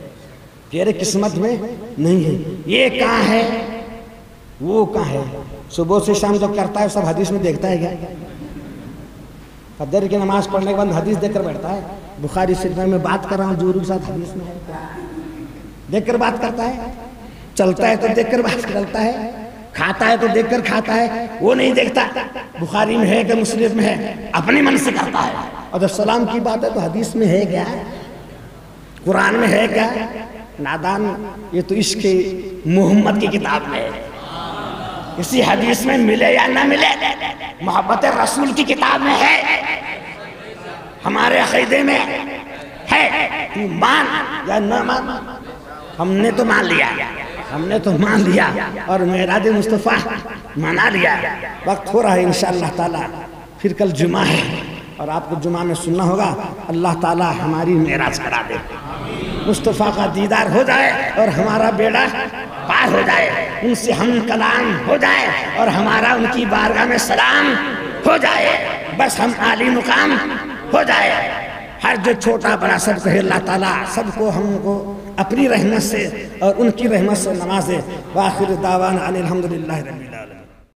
تیرے قسمت میں نہیں ہے. یہ کہاں ہے وہ کہاں ہے؟ صبح سے شام جو کرتا ہے سب حدیث میں دیکھتا ہے کیا؟ فجر کی نماز پڑھنے کے بعد حدیث دیکھ کر بیٹھتا ہے. بخاری شریف میں بات کر رہا ہوں جورو کے ساتھ، حدیث میں دیکھ کر بات کرتا ہے، چلتا ہے تو دیکھ کر بات کرتا ہے، کھاتا ہے تو دیکھ کر کھاتا ہے. وہ نہیں دیکھتا بخاری میں ہے کہ مسلم میں ہے، اپنے من سے کرتا ہے. اور جب سلام کی بات ہے تو حدیث میں ہے کیا، قرآن میں ہے کیا؟ نادان. یہ تو عشق محمد کی کتاب میں ہے، کسی حدیث میں ملے یا نہ ملے، محبت رسول کی کتاب میں ہے، ہمارے عقیدے میں ہے. تو مان یا نہ مان، ہم نے تو مان لیا، ہم نے تو مان لیا اور معراج مصطفیٰ منا لیا. وقت ہو رہا ہے انشاءاللہ تعالی، پھر کل جمعہ ہے اور آپ کو جمعہ میں سننا ہوگا. اللہ تعالی ہماری معراج کرا دے، مصطفیٰ کا دیدار ہو جائے اور ہمارا بیڑا پار ہو جائے، ان سے ہم کلام ہو جائے اور ہمارا ان کی بارگاہ میں سلام ہو جائے، بس ہم عالی مقام ہو جائے. ہر جو چھوٹا بڑا سب کہے اللہ تعالیٰ سب کو ہم کو اپنی رحمت سے اور ان کی رحمت سے نوازے. وآخر دعوانا ان الحمدللہ رب العالمین.